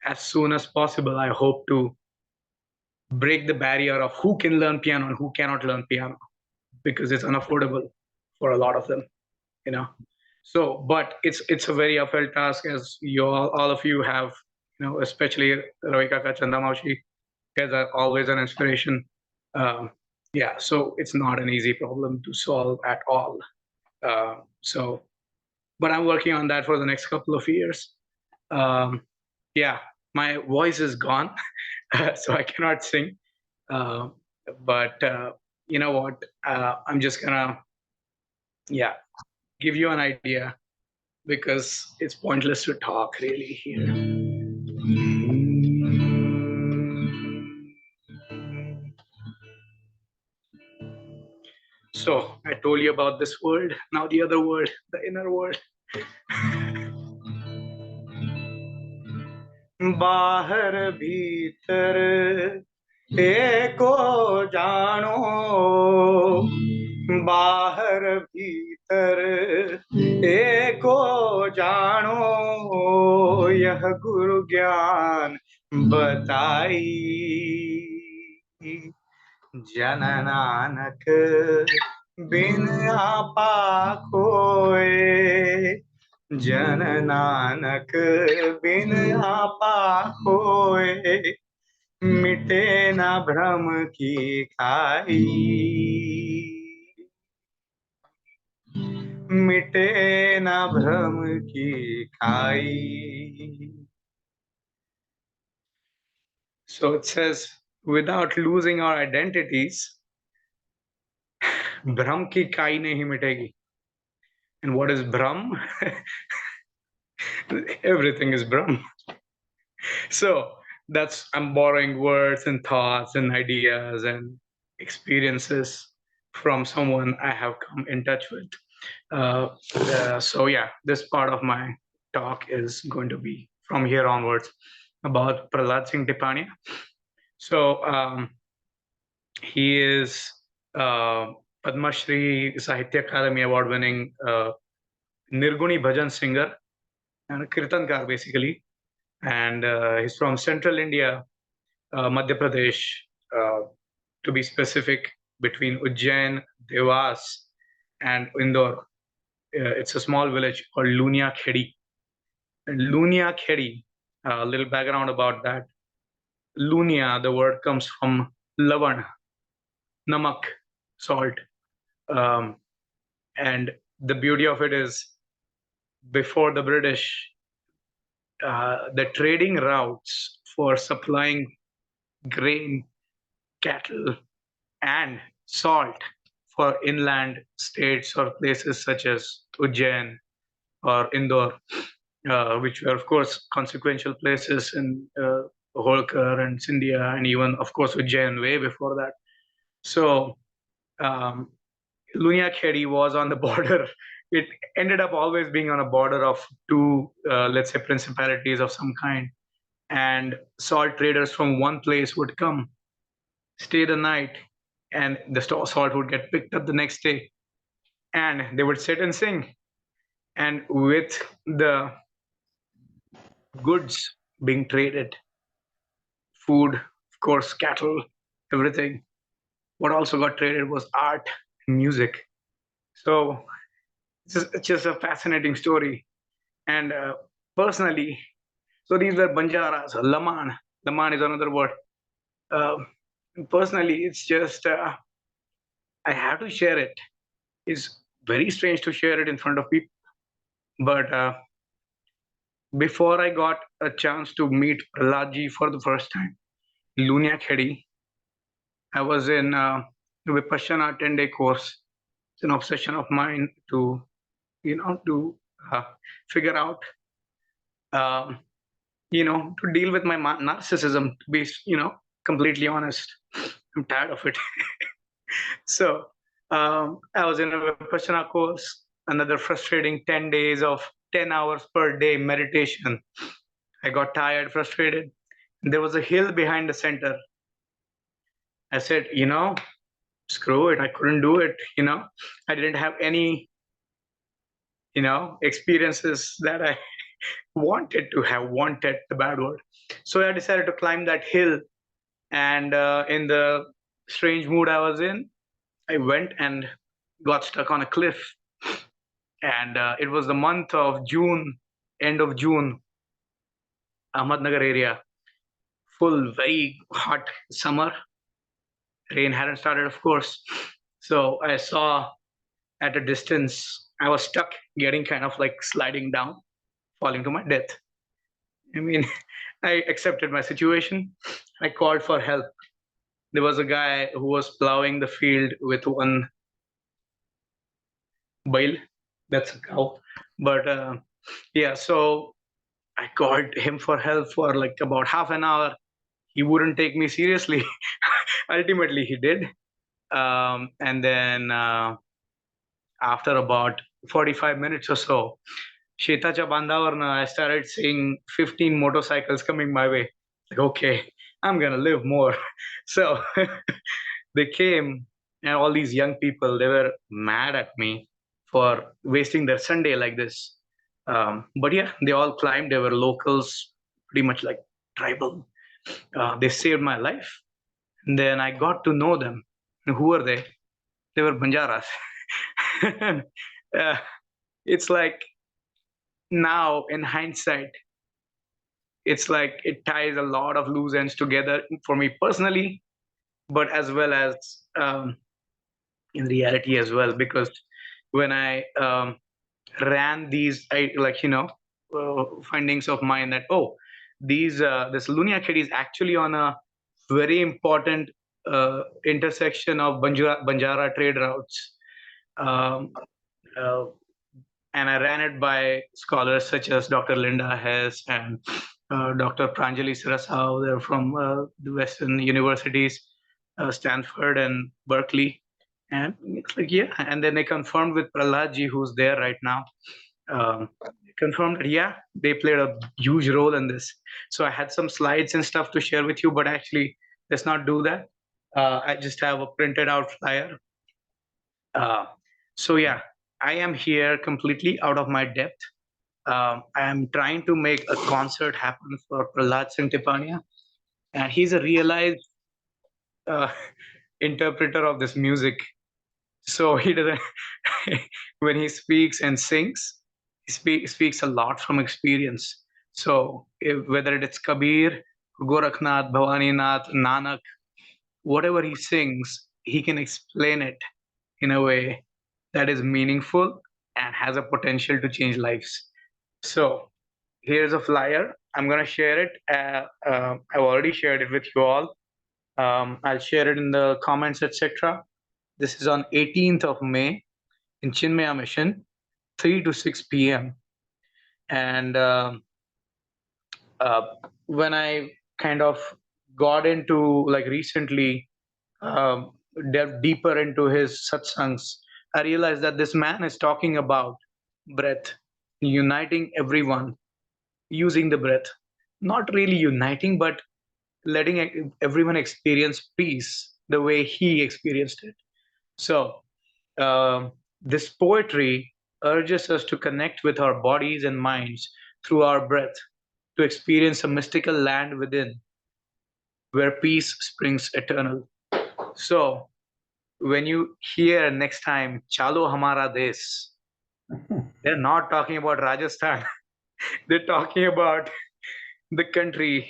as soon as possible, I hope to break the barrier of who can learn piano and who cannot learn piano, because it's unaffordable for a lot of them, So, but it's a very uphill task, as all of you have, especially Ravi Kaka, Chanda Maushi, guys are always an inspiration. Yeah, so it's not an easy problem to solve at all. But I'm working on that for the next couple of years. Yeah, my voice is gone, so I cannot sing. But you know what? I'm just gonna, give you an idea, because it's pointless to talk really here. So I told you about this world. Now the other world, the inner world. बाहर भीतर एको जानो, बाहर भीतर एको जानो, यह गुरु ज्ञान बताई, जन नानक बिन आपा खोए, जन नानक बिन आपा खोए, मिटे ना भ्रम की खाई, मिटे ना भ्रम की खाई. So it says, without losing our identities, भ्रम की काई नहीं मिटेगी. And what is Brahm? Everything is Brahm. So that's, I'm borrowing words and thoughts and ideas and experiences from someone I have come in touch with. So yeah, this part of my talk is going to be from here onwards about Prahlad Singh Tipania. So he is Padma Shri Sahitya Akademi Award winning Nirguni Bhajan singer and a Kirtankar basically. And he's from Central India, Madhya Pradesh, to be specific, between Ujjain, Devas, and Indore. It's a small village called Lunia Khedi. And Lunia Khedi, a little background about that. Lunia, the word comes from Lavan, namak, salt. And the beauty of it is, before the British, the trading routes for supplying grain, cattle, and salt for inland states or places such as Ujjain or Indore, which were, of course, consequential places in Holkar and Sindhia, and even, of course, Ujjain way before that. So, Lunia Khedi was on the border. It ended up always being on a border of two, let's say, principalities of some kind. And salt traders from one place would come, stay the night, and the salt would get picked up the next day. And they would sit and sing. And with the goods being traded, food, of course, cattle, everything, what also got traded was art and music. So it's just a fascinating story. And personally, so these were Banjaras, Laman. Laman is another word. Personally, it's just, I have to share it. It's very strange to share it in front of people. But before I got a chance to meet Prahlad for the first time, Lunia Khedi, I was in Vipassana 10-day course. It's an obsession of mine to, to figure out, to deal with my narcissism, to be, completely honest. I'm tired of it. So I was in a Vipassana course, another frustrating 10 days of 10 hours per day meditation. I got tired, frustrated. There was a hill behind the center. I said, screw it. I couldn't do it. I didn't have any, experiences that I wanted the bad word. So I decided to climb that hill. And in the strange mood I was in, I went and got stuck on a cliff. And it was the month of June, end of June, Ahmednagar area, full, very hot summer. Rain hadn't started, of course. So I saw at a distance, I was stuck, getting kind of like sliding down, falling to my death. I mean, I accepted my situation. I called for help. There was a guy who was plowing the field with one bail. That's a cow. But yeah, so I called him for help for like about half an hour. He wouldn't take me seriously. Ultimately, he did. And then after about 45 minutes or so, Shetacha Bandavarna, I started seeing 15 motorcycles coming my way. Like, okay, I'm gonna live more. So they came, and all these young people, they were mad at me for wasting their Sunday like this. But yeah, they all climbed. They were locals, pretty much like tribal. They saved my life. And then I got to know them. Who are they? they were Banjaras. And, it's like now in hindsight, it's like it ties a lot of loose ends together for me personally, but as well as in reality as well. Because when I ran these, findings of mine that this Lunia Khedi is actually on a very important intersection of Banjara trade routes. Um, uh, and I ran it by scholars such as Dr. Linda Hess and Dr. Pranjali Sarasau. They're from the Western universities, Stanford and Berkeley. And it's like, yeah. And then they confirmed with Praladji, who's there right now. Confirmed that, yeah, they played a huge role in this. So I had some slides and stuff to share with you, but actually, let's not do that. I just have a printed out flyer. So yeah, I am here completely out of my depth. I am trying to make a concert happen for Prahlad Singh Tipania, and he's a realized interpreter of this music. So he doesn't, when he speaks and sings, he speaks a lot from experience. So whether it's Kabir, Gorakhnath, Bhavaninath, Nanak, whatever he sings, he can explain it in a way that is meaningful and has a potential to change lives. So here's a flyer. I'm going to share it. I've already shared it with you all. I'll share it in the comments, etc. This is on 18th of May in Chinmaya Mission, 3 to 6 p.m. And when I kind of got into, like, recently delved deeper into his satsangs, I realized that this man is talking about breath, uniting everyone using the breath, not really uniting, but letting everyone experience peace the way he experienced it. So this poetry urges us to connect with our bodies and minds through our breath, to experience a mystical land within where peace springs eternal. So when you hear next time Chalo Hamara Des, they're not talking about Rajasthan. They're talking about the country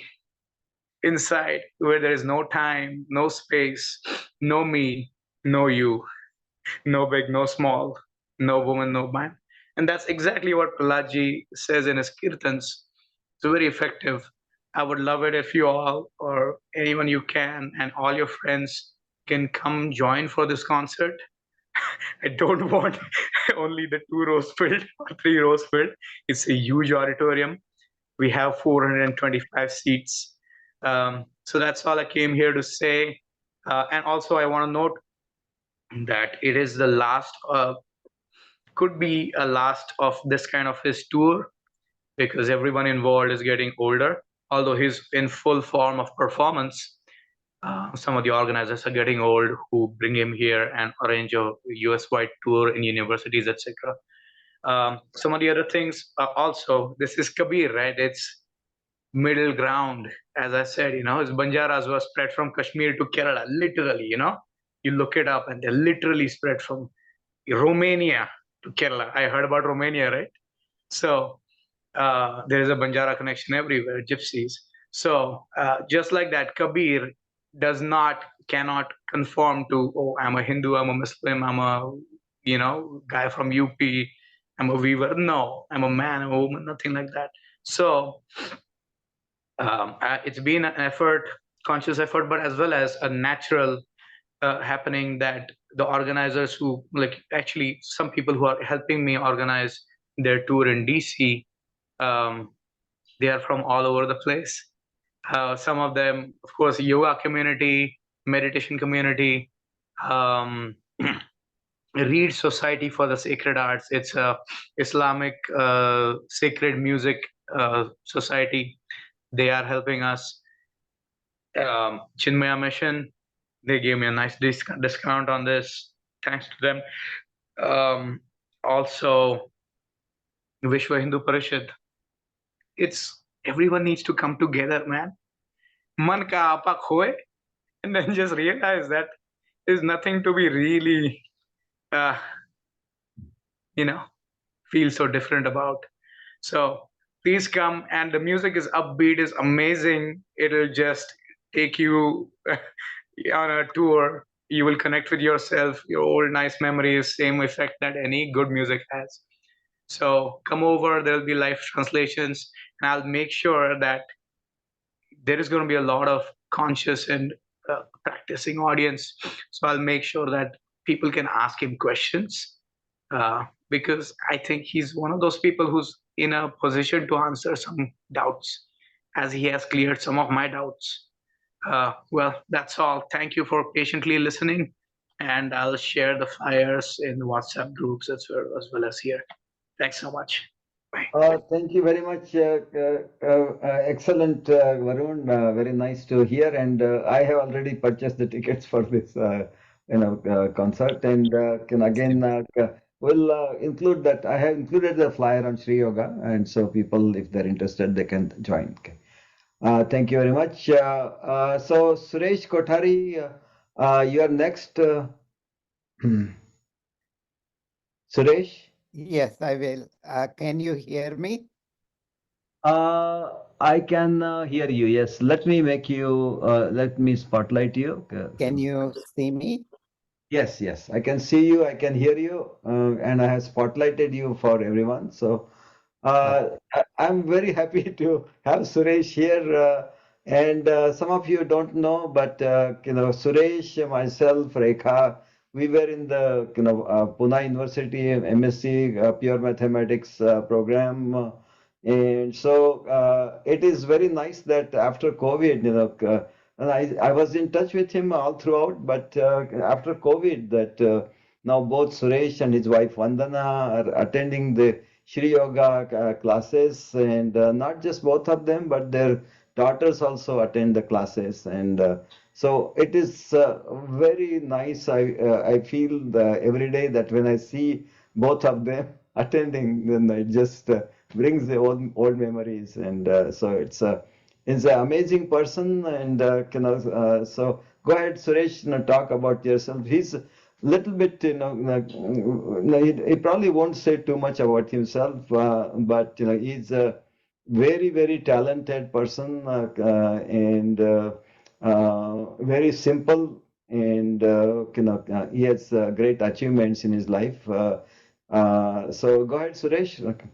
inside where there is no time, no space, no me, no you, no big, no small, no woman, no man. And that's exactly what Praladji says in his kirtans. It's very effective. I would love it if you all, or anyone you can, and all your friends can come join for this concert. I don't want only the 2 rows filled or 3 rows filled. It's a huge auditorium. We have 425 seats. So that's all I came here to say. And also, I want to note that it is the last, could be a last of this kind of his tour, because everyone involved is getting older. Although he's in full form of performance, some of the organizers are getting old who bring him here and arrange a US-wide tour in universities, etc. Some of the other things also, this is Kabir, right? It's middle ground. As I said, his Banjaras were spread from Kashmir to Kerala, literally, you look it up and they're literally spread from Romania to Kerala. I heard about Romania, right? So there is a Banjara connection everywhere, gypsies. So just like that, Kabir cannot conform to, oh, I'm a Hindu, I'm a Muslim, I'm a, guy from UP, I'm a weaver. No, I'm a man, I'm a woman, nothing like that. So it's been an effort, conscious effort, but as well as a natural happening that the organizers who, like, actually some people who are helping me organize their tour in DC, they are from all over the place. Some of them, of course, yoga community, meditation community, Reed Society for the Sacred Arts. It's a Islamic sacred music society. They are helping us. Chinmaya Mission, they gave me a nice discount on this. Thanks to them. Also, Vishwa Hindu Parishad. It's everyone needs to come together, man. Man ka apa khoye, and then just realize that there's nothing to be really uh, feel so different about. So please come, and the music is upbeat, is amazing. It'll just take you on a tour. You will connect with yourself, your old nice memories, same effect that any good music has. So come over, there'll be live translations, and I'll make sure that there is going to be a lot of conscious and practicing audience. So I'll make sure that people can ask him questions, because I think he's one of those people who's in a position to answer some doubts, as he has cleared some of my doubts. Well, that's all. Thank you for patiently listening, and I'll share the flyers in WhatsApp groups as well as here. Thanks so much. Bye. Thank you very much. Excellent, Varun. Very nice to hear. And I have already purchased the tickets for this, concert. And can again, we'll include that. I have included the flyer on Shri Yoga, and so people, if they're interested, they can join. Okay. Thank you very much. So Suresh Kothari, you are next. Suresh. Yes, I will. Can you hear me? I can hear you. Yes, let me make you, let me spotlight you. Okay. Can you see me? Yes, yes, I can see you, I can hear you, and I have spotlighted you for everyone. So I'm very happy to have Suresh here. And some of you don't know, but Suresh, myself, Rekha, we were in the Pune University MSc Pure Mathematics program. And so it is very nice that after COVID, and I was in touch with him all throughout, but after COVID, that now both Suresh and his wife Vandana are attending the Shri Yoga classes, and not just both of them, but their daughters also attend the classes, and so it is very nice. I feel every day that when I see both of them attending, then it just brings the old memories, and so it's an amazing person, and so go ahead, Suresh, talk about yourself. He's little bit, he probably won't say too much about himself, but he's a very, very talented person, and very simple, and he has great achievements in his life. So go ahead, Suresh. Okay.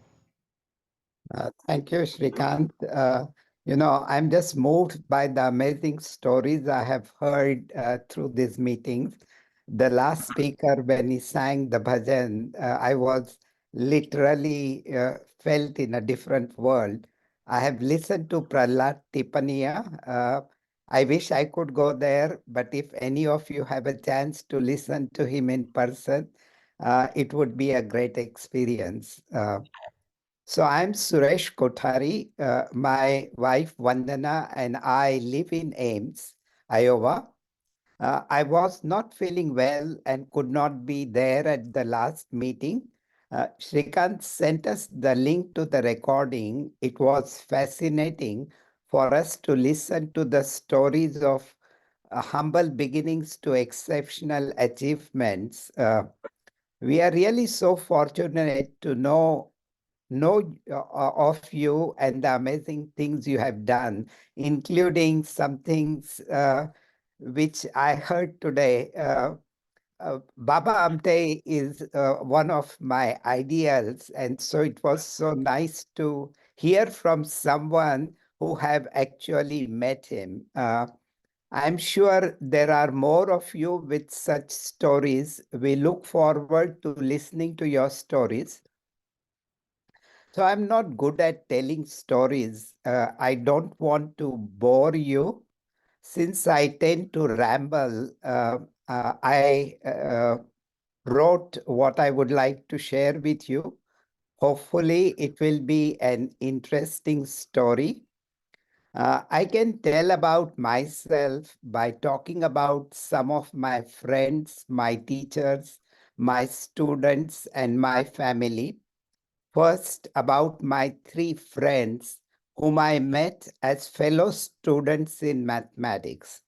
Thank you, Shrikant. I'm just moved by the amazing stories I have heard through these meetings. The last speaker, when he sang the bhajan, I was literally felt in a different world. I have listened to Prahlad Tipaniya. I wish I could go there, but if any of you have a chance to listen to him in person, it would be a great experience. So I'm Suresh Kothari. My wife Vandana and I live in Ames, Iowa. I was not feeling well and could not be there at the last meeting. Shrikant sent us the link to the recording. It was fascinating for us to listen to the stories of humble beginnings to exceptional achievements. We are really so fortunate to know of you and the amazing things you have done, including some things which I heard today. Baba Amte is one of my ideals, and so it was so nice to hear from someone who have actually met him. I'm sure there are more of you with such stories. We look forward to listening to your stories. So I'm not good at telling stories. I don't want to bore you. Since I tend to ramble, I wrote what I would like to share with you. Hopefully, it will be an interesting story. I can tell about myself by talking about some of my friends, my teachers, my students, and my family. First, about my three friends whom I met as fellow students in mathematics.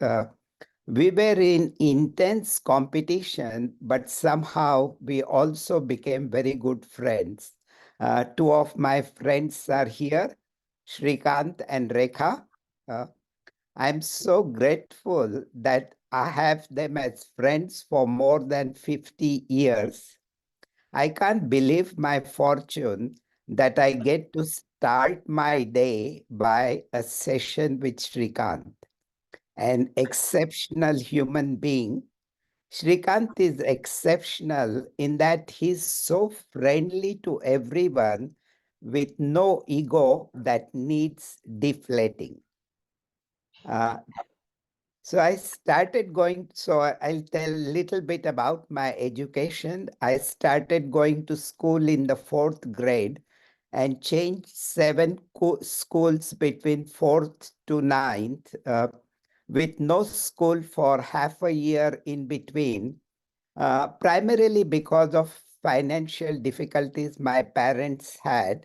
We were in intense competition, but somehow we also became very good friends. Two of my friends are here, Shrikant and Rekha. Uh, I'm so grateful that I have them as friends for more than 50 years. I can't believe my fortune that I get to start my day by a session with Shrikant, an exceptional human being. Shrikant is exceptional in that he's so friendly to everyone with no ego that needs deflating. Uh, so I started going, so I'll tell a little bit about my education. I started going to school in the fourth grade and changed seven schools between fourth to ninth, with no school for half a year in between, primarily because of financial difficulties my parents had.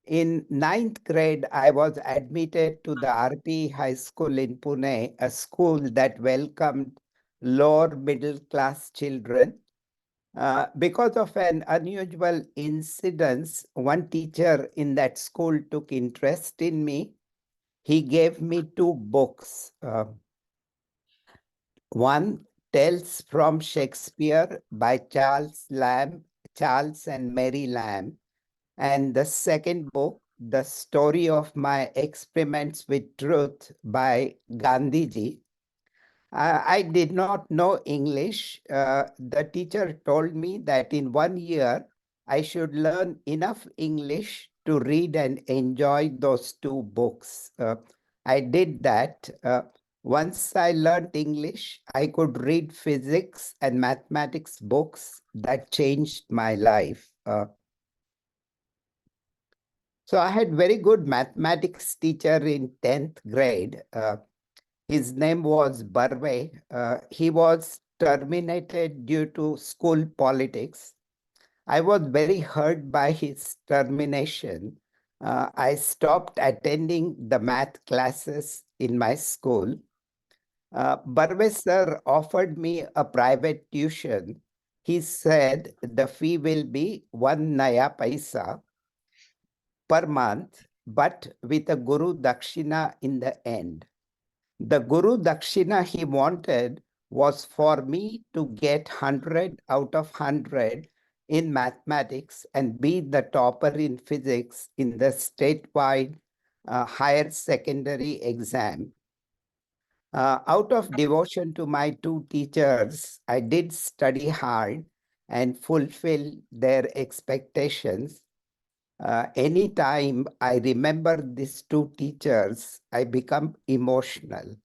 In ninth grade, I was admitted to the RP High School in Pune, a school that welcomed lower middle class children. Because of an unusual incident, one teacher in that school took interest in me. He gave me two books. One, Tales from Shakespeare by Charles and Mary Lamb, and the second book, The Story of My Experiments with Truth by Gandhiji. I did not know English. The teacher told me that in 1 year, I should learn enough English to read and enjoy those two books. I did that. Once I learned English, I could read physics and mathematics books that changed my life. So I had very good mathematics teacher in 10th grade. His name was Barve. He was terminated due to school politics. I was very hurt by his termination. I stopped attending the math classes in my school. Barve sir offered me a private tuition. He said the fee will be 1 naya paisa per month, but with a Guru Dakshina in the end. The Guru Dakshina he wanted was for me to get 100 out of 100 in mathematics and be the topper in physics in the statewide higher secondary exam. Out of devotion to my two teachers, I did study hard and fulfill their expectations. Anytime I remember these two teachers, I become emotional.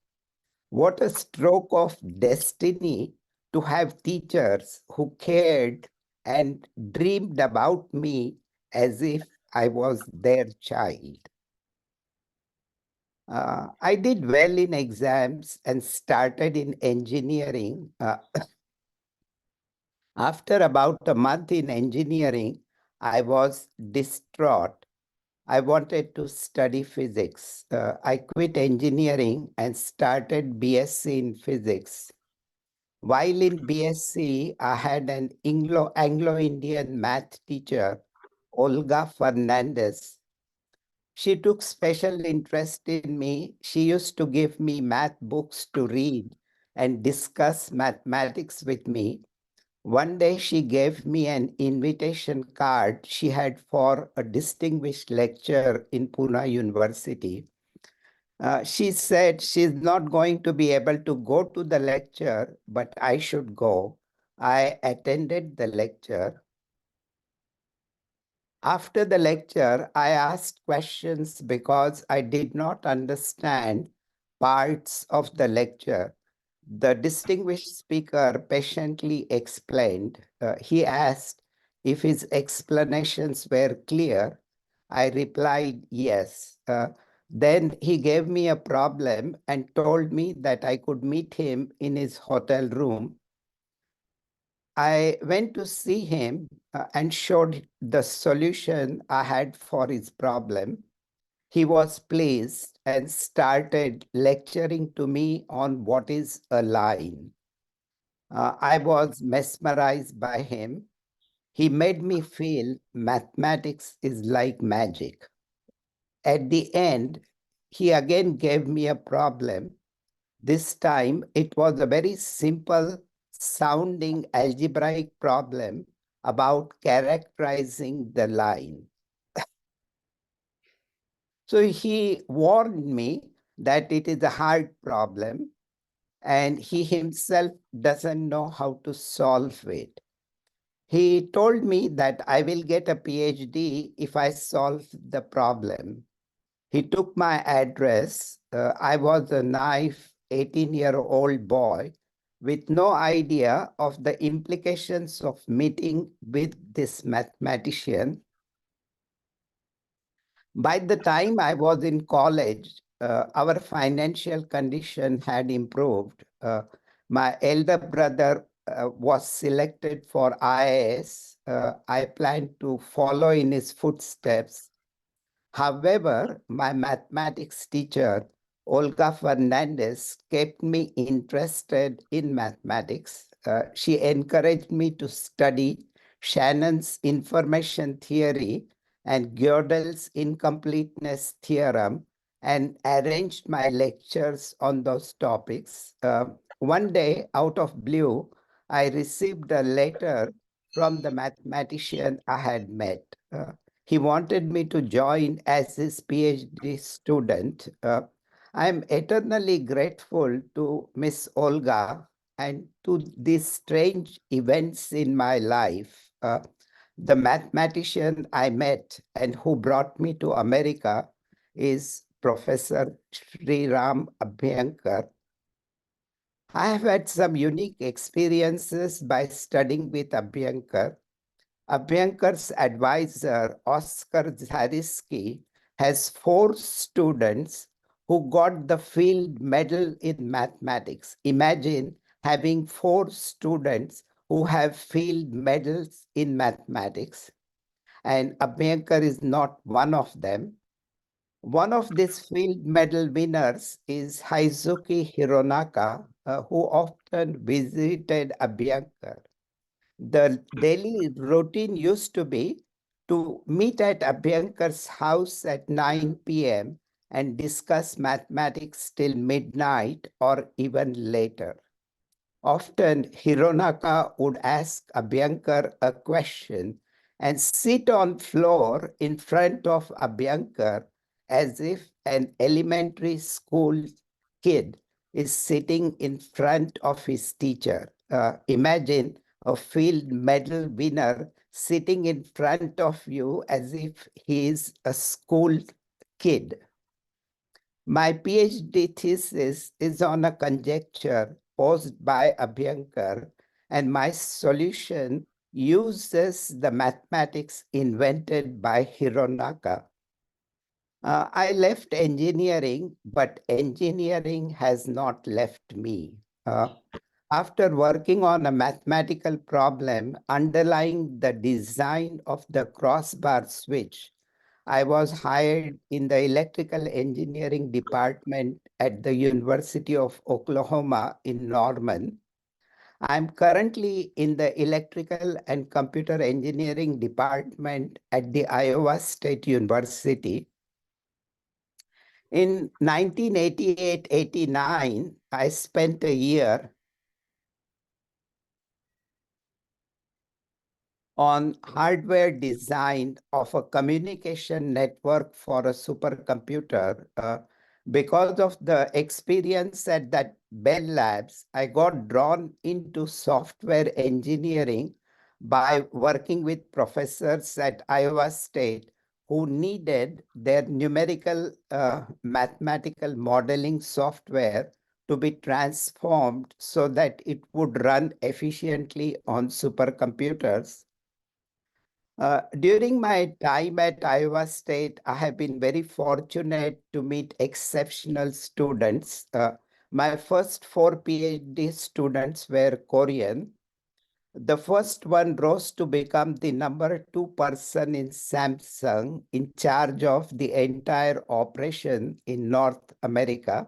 What a stroke of destiny to have teachers who cared and dreamed about me as if I was their child. I did well in exams and started in engineering. After about a month in engineering, I was distraught. I wanted to study physics. I quit engineering and started BSc in physics. While in BSc, I had an Anglo-Indian math teacher, Olga Fernandez. She took special interest in me. She used to give me math books to read and discuss mathematics with me. One day she gave me an invitation card she had for a distinguished lecture in Pune University. She said she's not going to be able to go to the lecture, but I should go. I attended the lecture. After the lecture, I asked questions because I did not understand parts of the lecture. The distinguished speaker patiently explained. He asked if his explanations were clear. I replied yes. Then he gave me a problem and told me that I could meet him in his hotel room. I went to see him and showed the solution I had for his problem. He was pleased. and started lecturing to me on what is a line. I was mesmerized by him. He made me feel mathematics is like magic. At the end, he again gave me a problem. This time, it was a very simple sounding algebraic problem about characterizing the line. So he warned me that it is a hard problem and he himself doesn't know how to solve it. He told me that I will get a PhD if I solve the problem. He took my address. I was a naive 18-year-old boy with no idea of the implications of meeting with this mathematician. By the time I was in college, our financial condition had improved. My elder brother was selected for IAS. I planned to follow in his footsteps. However, my mathematics teacher, Olga Fernandez, kept me interested in mathematics. She encouraged me to study Shannon's information theory and Gödel's incompleteness theorem and arranged my lectures on those topics. One day, out of blue, I received a letter from the mathematician I had met. He wanted me to join as his PhD student. I'm eternally grateful to Miss Olga and to these strange events in my life. The mathematician I met and who brought me to America is Professor Shri Abhyankar. I have had some unique experiences by studying with Abhyankar. Abhyankar's advisor, Oscar Zariski, has 4 students who got the field medal in mathematics. Imagine having 4 students who have field medals in mathematics, and Abhyankar is not one of them. One of these field medal winners is Haizuki Hironaka, who often visited Abhyankar. The daily routine used to be to meet at Abhyankar's house at 9 p.m. and discuss mathematics till midnight or even later. Often, Hironaka would ask Abhyankar a question and sit on floor in front of Abhyankar as if an elementary school kid is sitting in front of his teacher. Imagine a field medal winner sitting in front of you as if he is a school kid. My PhD thesis is on a conjecture posed by Abhyankar, and my solution uses the mathematics invented by Hironaka. I left engineering, but engineering has not left me. After working on a mathematical problem underlying the design of the crossbar switch, I was hired in the electrical engineering department at the University of Oklahoma in Norman. I'm currently in the electrical and computer engineering department at the Iowa State University. In 1988-89, I spent a year on hardware design of a communication network for a supercomputer. Because of the experience at that Bell Labs, I got drawn into software engineering by working with professors at Iowa State who needed their numerical mathematical modeling software to be transformed so that it would run efficiently on supercomputers. During my time at Iowa State, I have been very fortunate to meet exceptional students. My first 4 PhD students were Korean. The first one rose to become the #2 person in Samsung in charge of the entire operation in North America.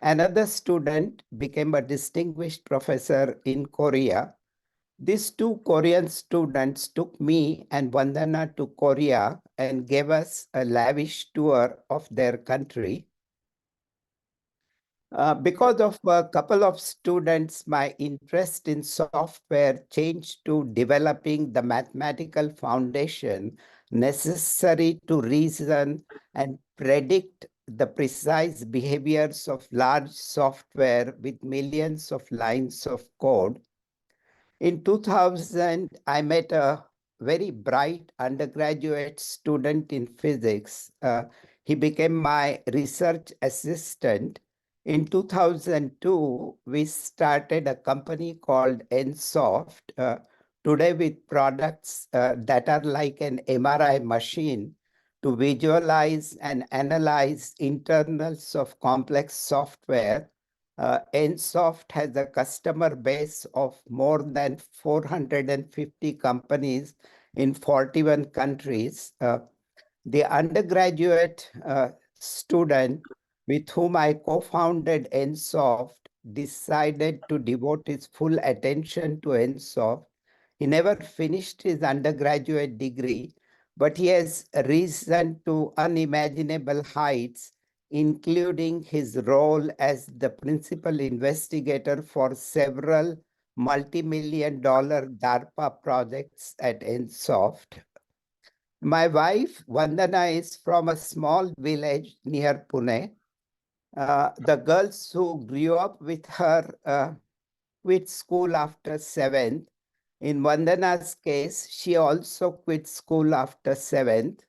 Another student became a distinguished professor in Korea. These two Korean students took me and Vandana to Korea and gave us a lavish tour of their country. Because of a couple of students, my interest in software changed to developing the mathematical foundation necessary to reason and predict the precise behaviors of large software with millions of lines of code. In 2000, I met a very bright undergraduate student in physics. He became my research assistant. In 2002, we started a company called NSoft, today with products that are like an MRI machine to visualize and analyze internals of complex software. NSoft has a customer base of more than 450 companies in 41 countries. The undergraduate student with whom I co-founded NSoft decided to devote his full attention to NSoft. He never finished his undergraduate degree, but he has risen to unimaginable heights, including his role as the principal investigator for several multi-million-dollar DARPA projects at NSoft. My wife, Vandana, is from a small village near Pune. The girls who grew up with her quit school after 7th. In Vandana's case, she also quit school after 7th.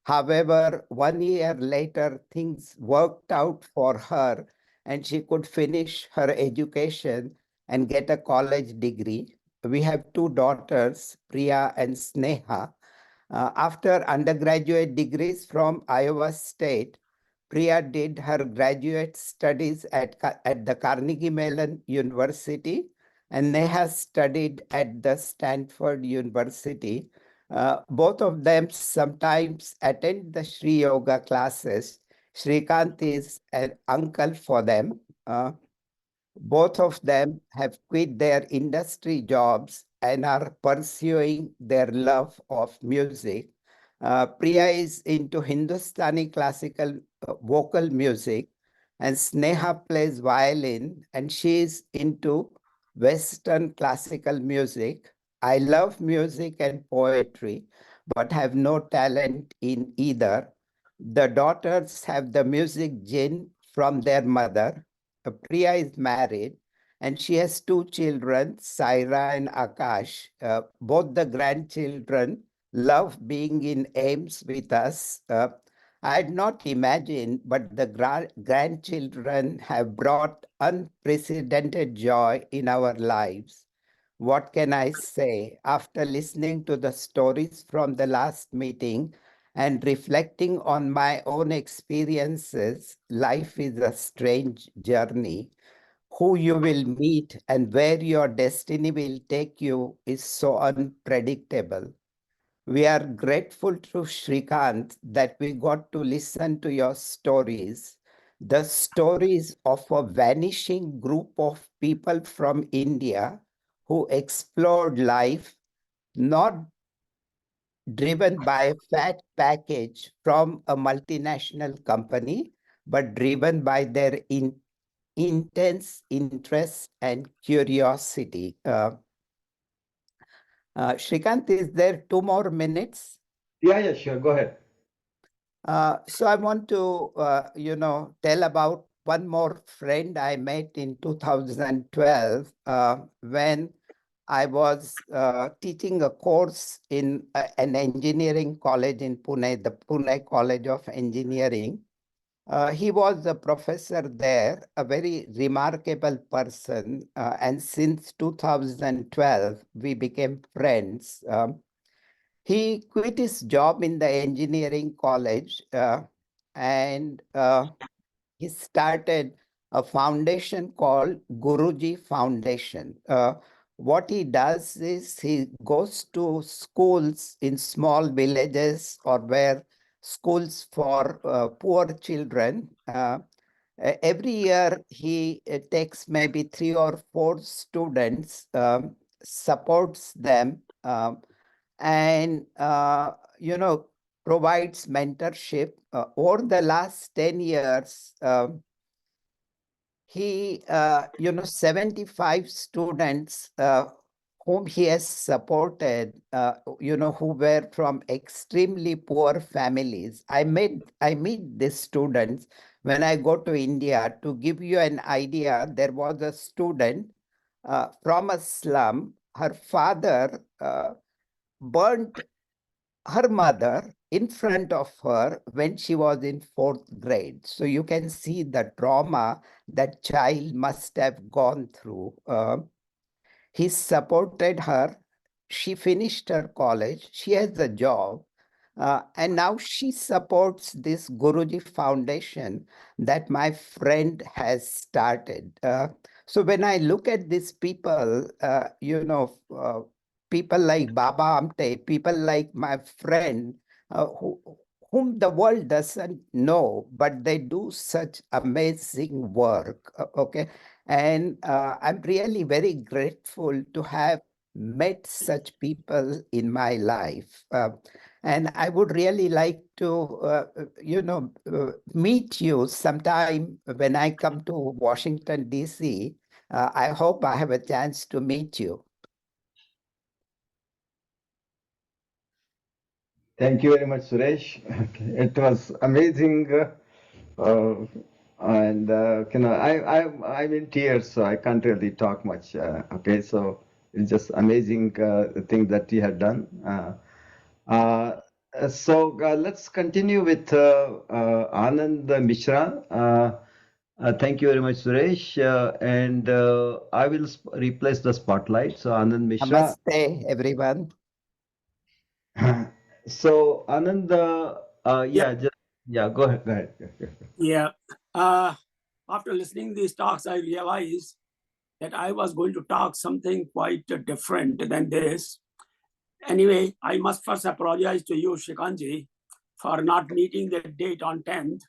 However, 1 year later, things worked out for her and she could finish her education and get a college degree. We have two daughters, Priya and Sneha. After undergraduate degrees from Iowa State, Priya did her graduate studies at the Carnegie Mellon University, and Neha studied at the Stanford University. Both of them sometimes attend the Shri Yoga classes. Shrikant is an uncle for them. Both of them have quit their industry jobs and are pursuing their love of music. Priya is into Hindustani classical vocal music, and Sneha plays violin, and she is into Western classical music. I love music and poetry, but have no talent in either. The daughters have the music gene from their mother. Priya is married and she has two children, Saira and Akash. Both the grandchildren love being in Ames with us. I had not imagined, but the grandchildren have brought unprecedented joy in our lives. What can I say? After listening to the stories from the last meeting and reflecting on my own experiences, life is a strange journey. Who you will meet and where your destiny will take you is so unpredictable. We are grateful to Shrikant that we got to listen to your stories, the stories of a vanishing group of people from India who explored life, not driven by a fat package from a multinational company, but driven by their intense interest and curiosity. Shrikant, is there 2 more minutes? Yeah, sure. Go ahead. So I want to, tell about one more friend I met in 2012 when I was teaching a course in an engineering college in Pune, the Pune College of Engineering. He was a professor there, a very remarkable person, and since 2012, we became friends. He quit his job in the engineering college and he started a foundation called Guruji Foundation. what he does is he goes to schools in small villages or where schools for poor children. Every year he takes maybe 3 or 4 students, supports them, and provides mentorship. Over the last 10 years, he 75 students whom he has supported, who were from extremely poor families. I meet these students when I go to India. To give you an idea, there was a student from a slum. Her father burnt her mother in front of her when she was in 4th grade. So you can see the trauma that child must have gone through. He supported her. She finished her college. She has a job. And now she supports this Guruji Foundation that my friend has started. So when I look at these people, people like Baba Amte, people like my friend, whom the world doesn't know, but they do such amazing work. Okay. And I'm really very grateful to have met such people in my life. And I would really like to, meet you sometime when I come to Washington, D.C. I hope I have a chance to meet you. Thank you very much, Suresh. It was amazing, and I'm in tears, so I can't really talk much. Okay, so it's just amazing thing that you had done. Let's continue with Anand Mishra. Thank you very much, Suresh. And I will replace the spotlight. So Anand Mishra. Namaste, everyone. So Anand, go ahead. Yeah. After listening to these talks, I realized that I was going to talk something quite different than this. Anyway, I must first apologize to you, Shikanji, for not meeting the date on 10th,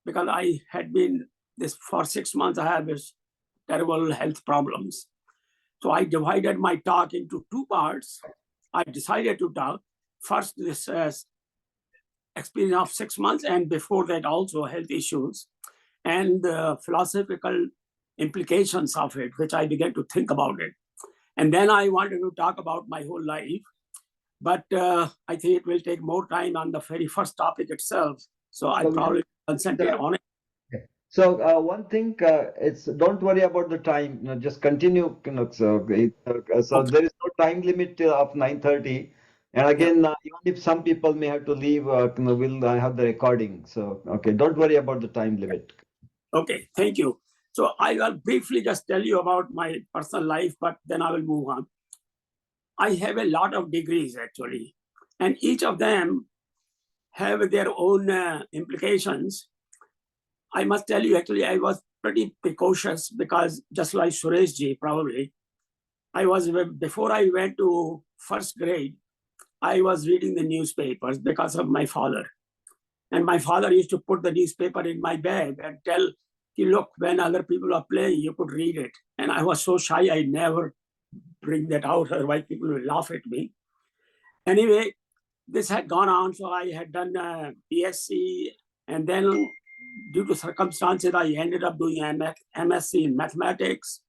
because I had been this for 6 months. I have this terrible health problems. So I divided my talk into 2 parts. I decided to talk first this experience of 6 months, and before that also health issues and the philosophical implications of it, which I began to think about it. And then I wanted to talk about my whole life, but I think it will take more time on the very first topic itself. So I'll probably concentrate on it. So one thing, it's don't worry about the time. Just continue. So there is no time limit of 9:30. And again, even if some people may have to leave, we'll have the recording. So okay, don't worry about the time limit. Okay, thank you. So I will briefly just tell you about my personal life, but then I will move on. I have a lot of degrees actually, and each of them have their own implications. I must tell you, actually, I was pretty precocious because just like Suresh ji, probably, before I went to 1st grade, I was reading the newspapers because of my father. And my father used to put the newspaper in my bag and tell, look, when other people are playing, you could read it. And I was so shy, I never bring that out, otherwise people will laugh at me. Anyway, this had gone on, so I had done BSc, and then due to circumstances, I ended up doing MSc in mathematics.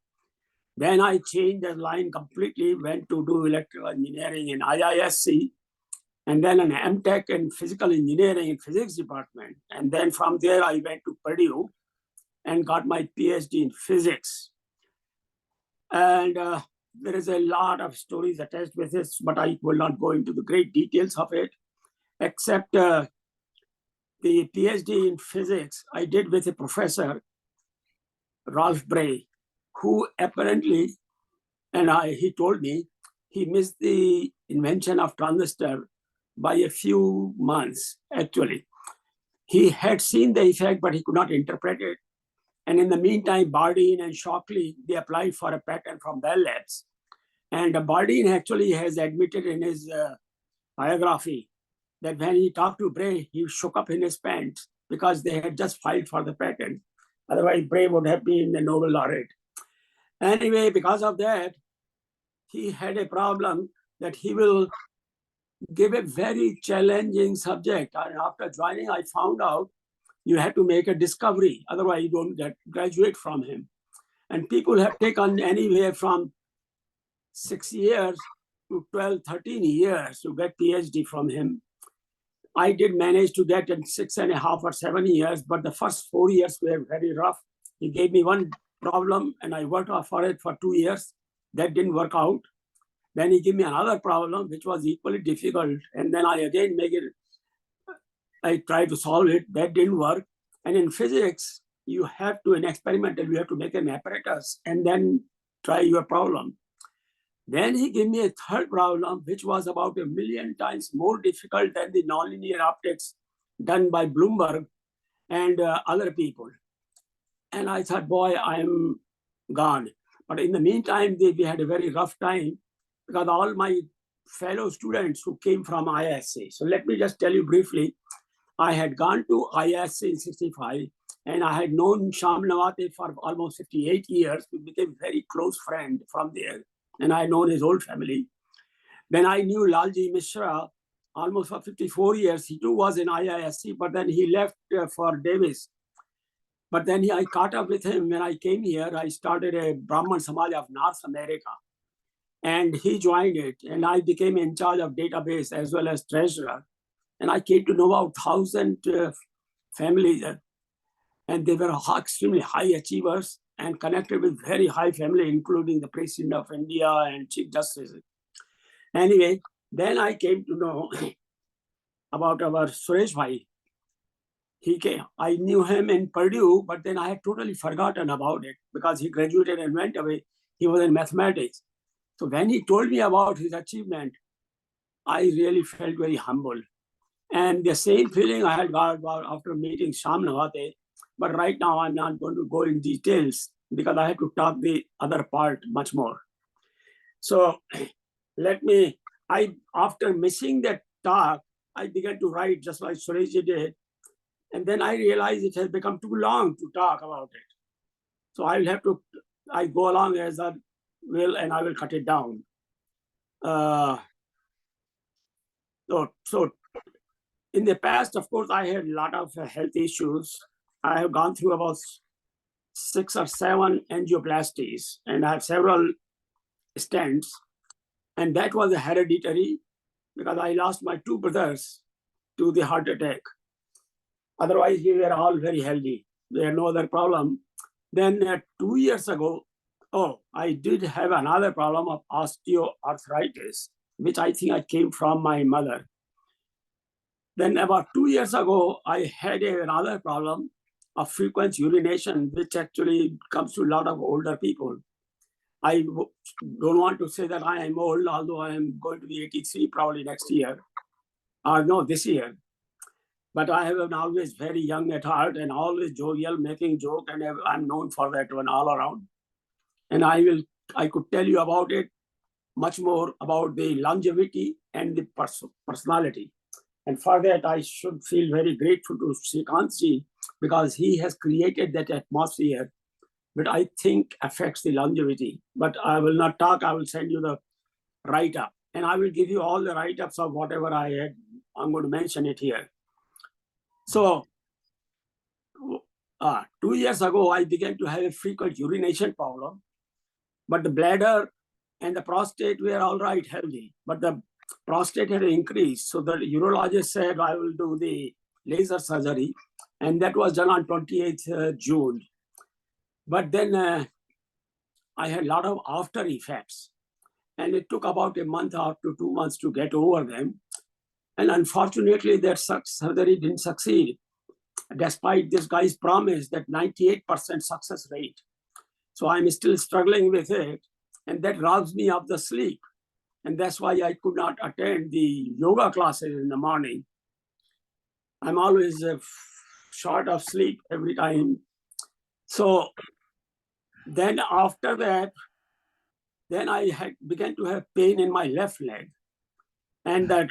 Then I changed the line completely, went to do electrical engineering in IISc, and then an MTech in physical engineering in physics department. And then from there, I went to Purdue and got my PhD in physics. And there is a lot of stories attached with this, but I will not go into the great details of it, except the PhD in physics I did with a professor, Ralph Bray, who apparently, and he told me, he missed the invention of transistor by a few months, actually. He had seen the effect, but he could not interpret it. And in the meantime, Bardeen and Shockley, they applied for a patent from Bell Labs. And Bardeen actually has admitted in his biography that when he talked to Bray, he shook up in his pants because they had just filed for the patent. Otherwise, Bray would have been the Nobel laureate. Anyway, because of that, he had a problem that he will give a very challenging subject. And after joining, I found out you have to make a discovery. Otherwise, you don't graduate from him. And people have taken anywhere from 6 years to 12, 13 years to get PhD from him. I did manage to get in 6.5 or 7 years, but the first 4 years were very rough. He gave me one problem and I worked for it for 2 years. That didn't work out. Then he gave me another problem, which was equally difficult. And then I again I tried to solve it. That didn't work. And in physics, you have to, in experimental, you have to make an apparatus and then try your problem. Then he gave me a third problem, which was about 1 million times more difficult than the nonlinear optics done by Bloomberg and other people. And I thought, boy, I'm gone. But in the meantime, we had a very rough time because all my fellow students who came from ISC. So let me just tell you briefly, I had gone to ISC in 65 and I had known Shyam Nawate for almost 58 years. We became very close friend from there. And I had known his whole family. Then I knew Lalji Mishra almost for 54 years. He too was in IISc, but then he left for Davis. But then I caught up with him when I came here. I started a Brahman Samaj of North America. And he joined it. And I became in charge of database as well as treasurer. And I came to know about 1,000 families. And they were extremely high achievers and connected with very high family, including the President of India and Chief Justice. Anyway, then I came to know about our Suresh Bhai. He came. I knew him in Purdue, but then I had totally forgotten about it because he graduated and went away. He was in mathematics. So when he told me about his achievement, I really felt very humble. And the same feeling I had got about after meeting Shyam Nawate. But right now, I'm not going to go in details because I have to talk the other part much more. So after missing that talk, I began to write just like Suresh did. And then I realized it has become too long to talk about it. So I go along as I will, and I will cut it down. So in the past, of course, I had a lot of health issues. I have gone through about 6 or 7 angioplasties, and I have several stents. And that was hereditary because I lost my 2 brothers to the heart attack. Otherwise, we were all very healthy. There had no other problem. Then 2 years ago, I did have another problem of osteoarthritis, which I think I came from my mother. Then about 2 years ago, I had another problem of frequent urination, which actually comes to a lot of older people. I don't want to say that I am old, although I am going to be 83 probably next year, or no, this year. But I have been always very young at heart and always jovial, making joke, and I'm known for that one all around. And I could tell you about it much more about the longevity and the personality. And for that, I should feel very grateful to Srikantji because he has created that atmosphere, but I think affects the longevity. But I will not talk. I will send you the write-up. And I will give you all the write-ups of whatever I had. I'm going to mention it here. So 2 years ago, I began to have a frequent urination problem. But the bladder and the prostate were all right, healthy. But the prostate had increased. So the urologist said, I will do the laser surgery. And that was done on 28th June. But then I had a lot of after effects. And it took about a month or 2 months to get over them. And unfortunately, that surgery didn't succeed, despite this guy's promise that 98% success rate. So I'm still struggling with it. And that robs me of the sleep. And that's why I could not attend the yoga classes in the morning. I'm always short of sleep every time. So then after that, then I began to have pain in my left leg. And that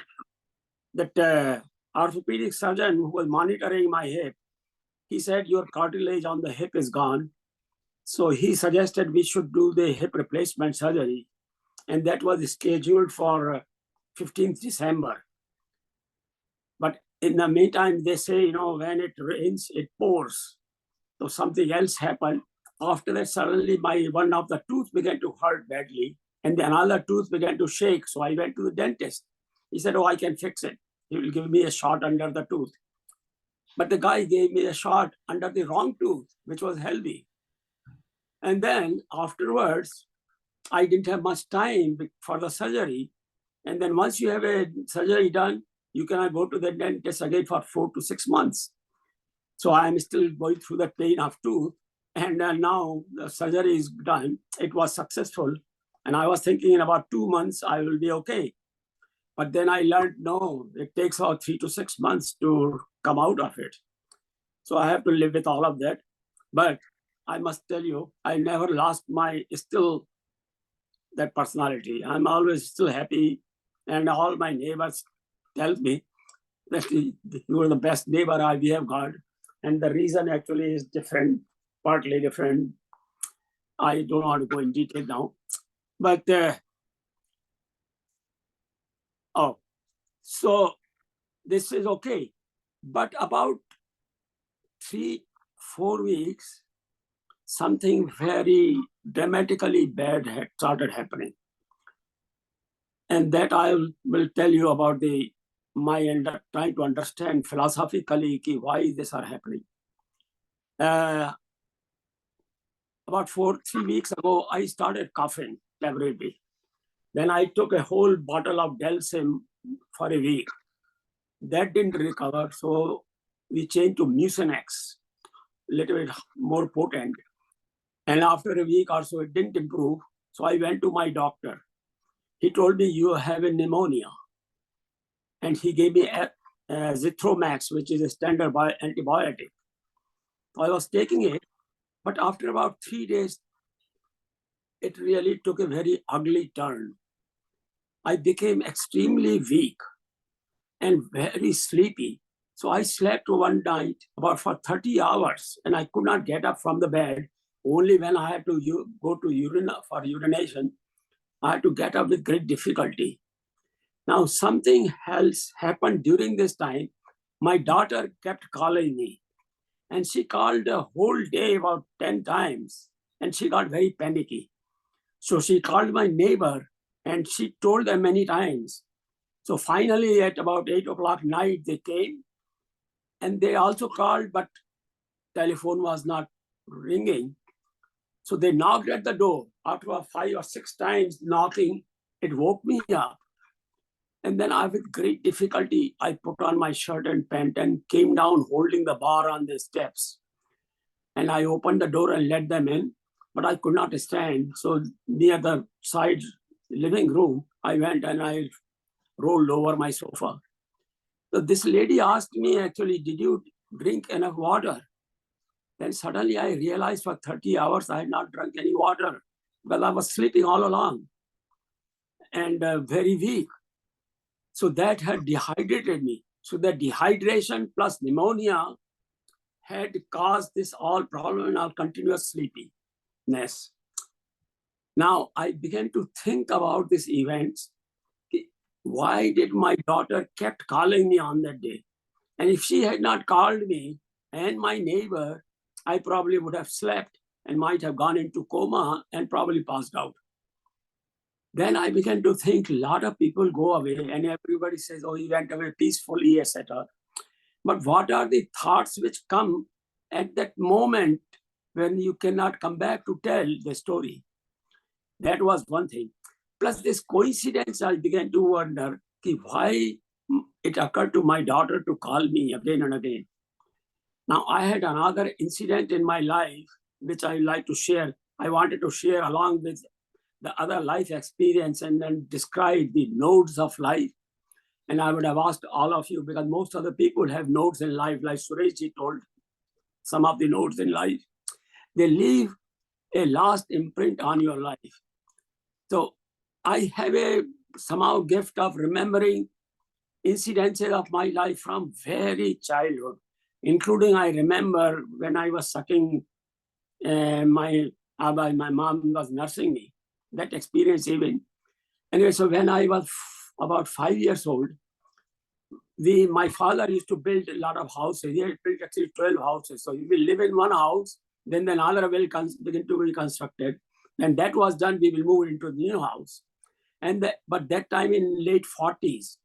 orthopedic surgeon who was monitoring my hip, he said, your cartilage on the hip is gone. So he suggested we should do the hip replacement surgery. And that was scheduled for 15th December. But in the meantime, they say, when it rains, it pours. So something else happened. After that, suddenly one of the tooth began to hurt badly. And then another tooth began to shake. So I went to the dentist. He said, I can fix it. He will give me a shot under the tooth. But the guy gave me a shot under the wrong tooth, which was healthy. And then afterwards, I didn't have much time for the surgery. And then once you have a surgery done, you cannot go to the dentist again for 4 to 6 months. So I'm still going through the pain of tooth. And now the surgery is done. It was successful. And I was thinking in about 2 months, I will be okay. But then I learned, no, it takes about 3 to 6 months to come out of it. So I have to live with all of that. But I must tell you, I never lost that personality. I'm always still happy. And all my neighbors tell me that you are the best neighbor we have got. And the reason actually is different, partly different. I don't want to go in detail now. But, so this is okay. But about 3-4 weeks, something very dramatically bad had started happening. And that I will tell you about trying to understand philosophically why this are happening. About 3 weeks ago, I started coughing every day. Then I took a whole bottle of Delsim for a week. That didn't recover, so we changed to Mucinex, a little bit more potent. And after a week or so, it didn't improve. So I went to my doctor. He told me, you have a pneumonia. And he gave me a Zithromax, which is a standard antibiotic. So I was taking it, but after about 3 days, it really took a very ugly turn. I became extremely weak and very sleepy. So I slept one night about for 30 hours, and I could not get up from the bed. Only when I had to go to for urination, I had to get up with great difficulty. Now, something else happened during this time. My daughter kept calling me, and she called the whole day about 10 times, and she got very panicky. So she called my neighbor, and she told them many times. So finally, at about 8 o'clock night, they came, and they also called, but telephone was not ringing. So they knocked at the door. After 5 or 6 times knocking, it woke me up. And then with great difficulty, I put on my shirt and pant and came down holding the bar on the steps. And I opened the door and let them in, but I could not stand. So near the side living room, I went and I rolled over my sofa. So this lady asked me, actually, did you drink enough water? Then suddenly I realized for 30 hours I had not drunk any water because I was sleeping all along and very weak. So that had dehydrated me. So the dehydration plus pneumonia had caused this all problem and all continuous sleepiness. Now I began to think about these events. Why did my daughter kept calling me on that day? And if she had not called me and my neighbor, I probably would have slept and might have gone into coma and probably passed out. Then I began to think a lot of people go away and everybody says, oh, he went away peacefully, etc. But what are the thoughts which come at that moment when you cannot come back to tell the story? That was one thing. Plus this coincidence, I began to wonder why it occurred to my daughter to call me again and again. Now, I had another incident in my life, which I like to share. I wanted to share along with the other life experience and then describe the nodes of life. And I would have asked all of you, because most of the people have nodes in life, like Suresh told some of the nodes in life. They leave a last imprint on your life. So I have a somehow gift of remembering incidences of my life from very childhood, including I remember when I was sucking my mom was nursing me. That experience even. Anyway, so when I was about 5 years old, my father used to build a lot of houses. He had built actually 12 houses. So we will live in one house, then another will begin to be constructed. And that was done, we will move into the new house. But that time in late 40s,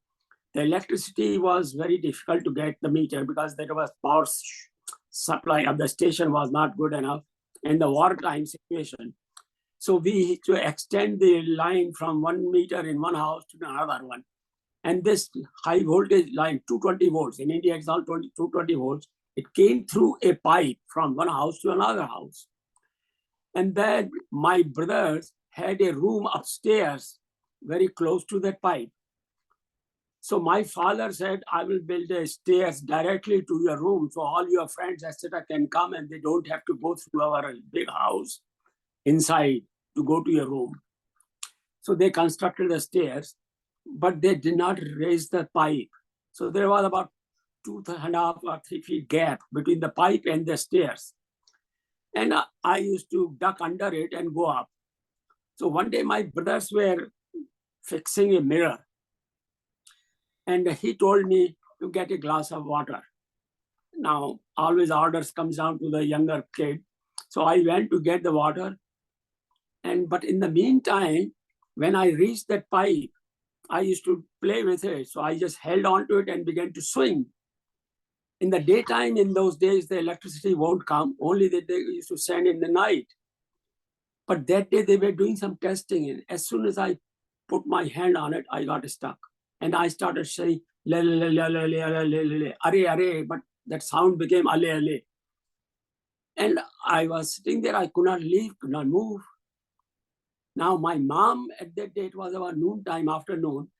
the electricity was very difficult to get the meter because there was power supply of the station was not good enough in the wartime situation. So we had to extend the line from 1 meter in one house to another one. And this high voltage line, 220 volts, in India it's all 220 volts, it came through a pipe from one house to another house. And then my brothers had a room upstairs very close to that pipe. So my father said, I will build a stairs directly to your room so all your friends, etc., can come and they don't have to go through our big house inside to go to your room. So they constructed the stairs, but they did not raise the pipe. So there was about 2.5 or 3 feet gap between the pipe and the stairs. And I used to duck under it and go up. So one day my brothers were fixing a mirror. And he told me to get a glass of water. Now, always orders comes down to the younger kid. So I went to get the water. But in the meantime, when I reached that pipe, I used to play with it. So I just held on to it and began to swing. In the daytime, in those days, the electricity won't come. Only that they used to send in the night. But that day they were doing some testing. And as soon as I put my hand on it, I got stuck. And I started saying, le, le, le, le, le, le, le, le, le, are, are, but that sound became ale, ale. And I was sitting there, I could not leave, could not move. Now my mom at that day, it was about noontime, afternoon.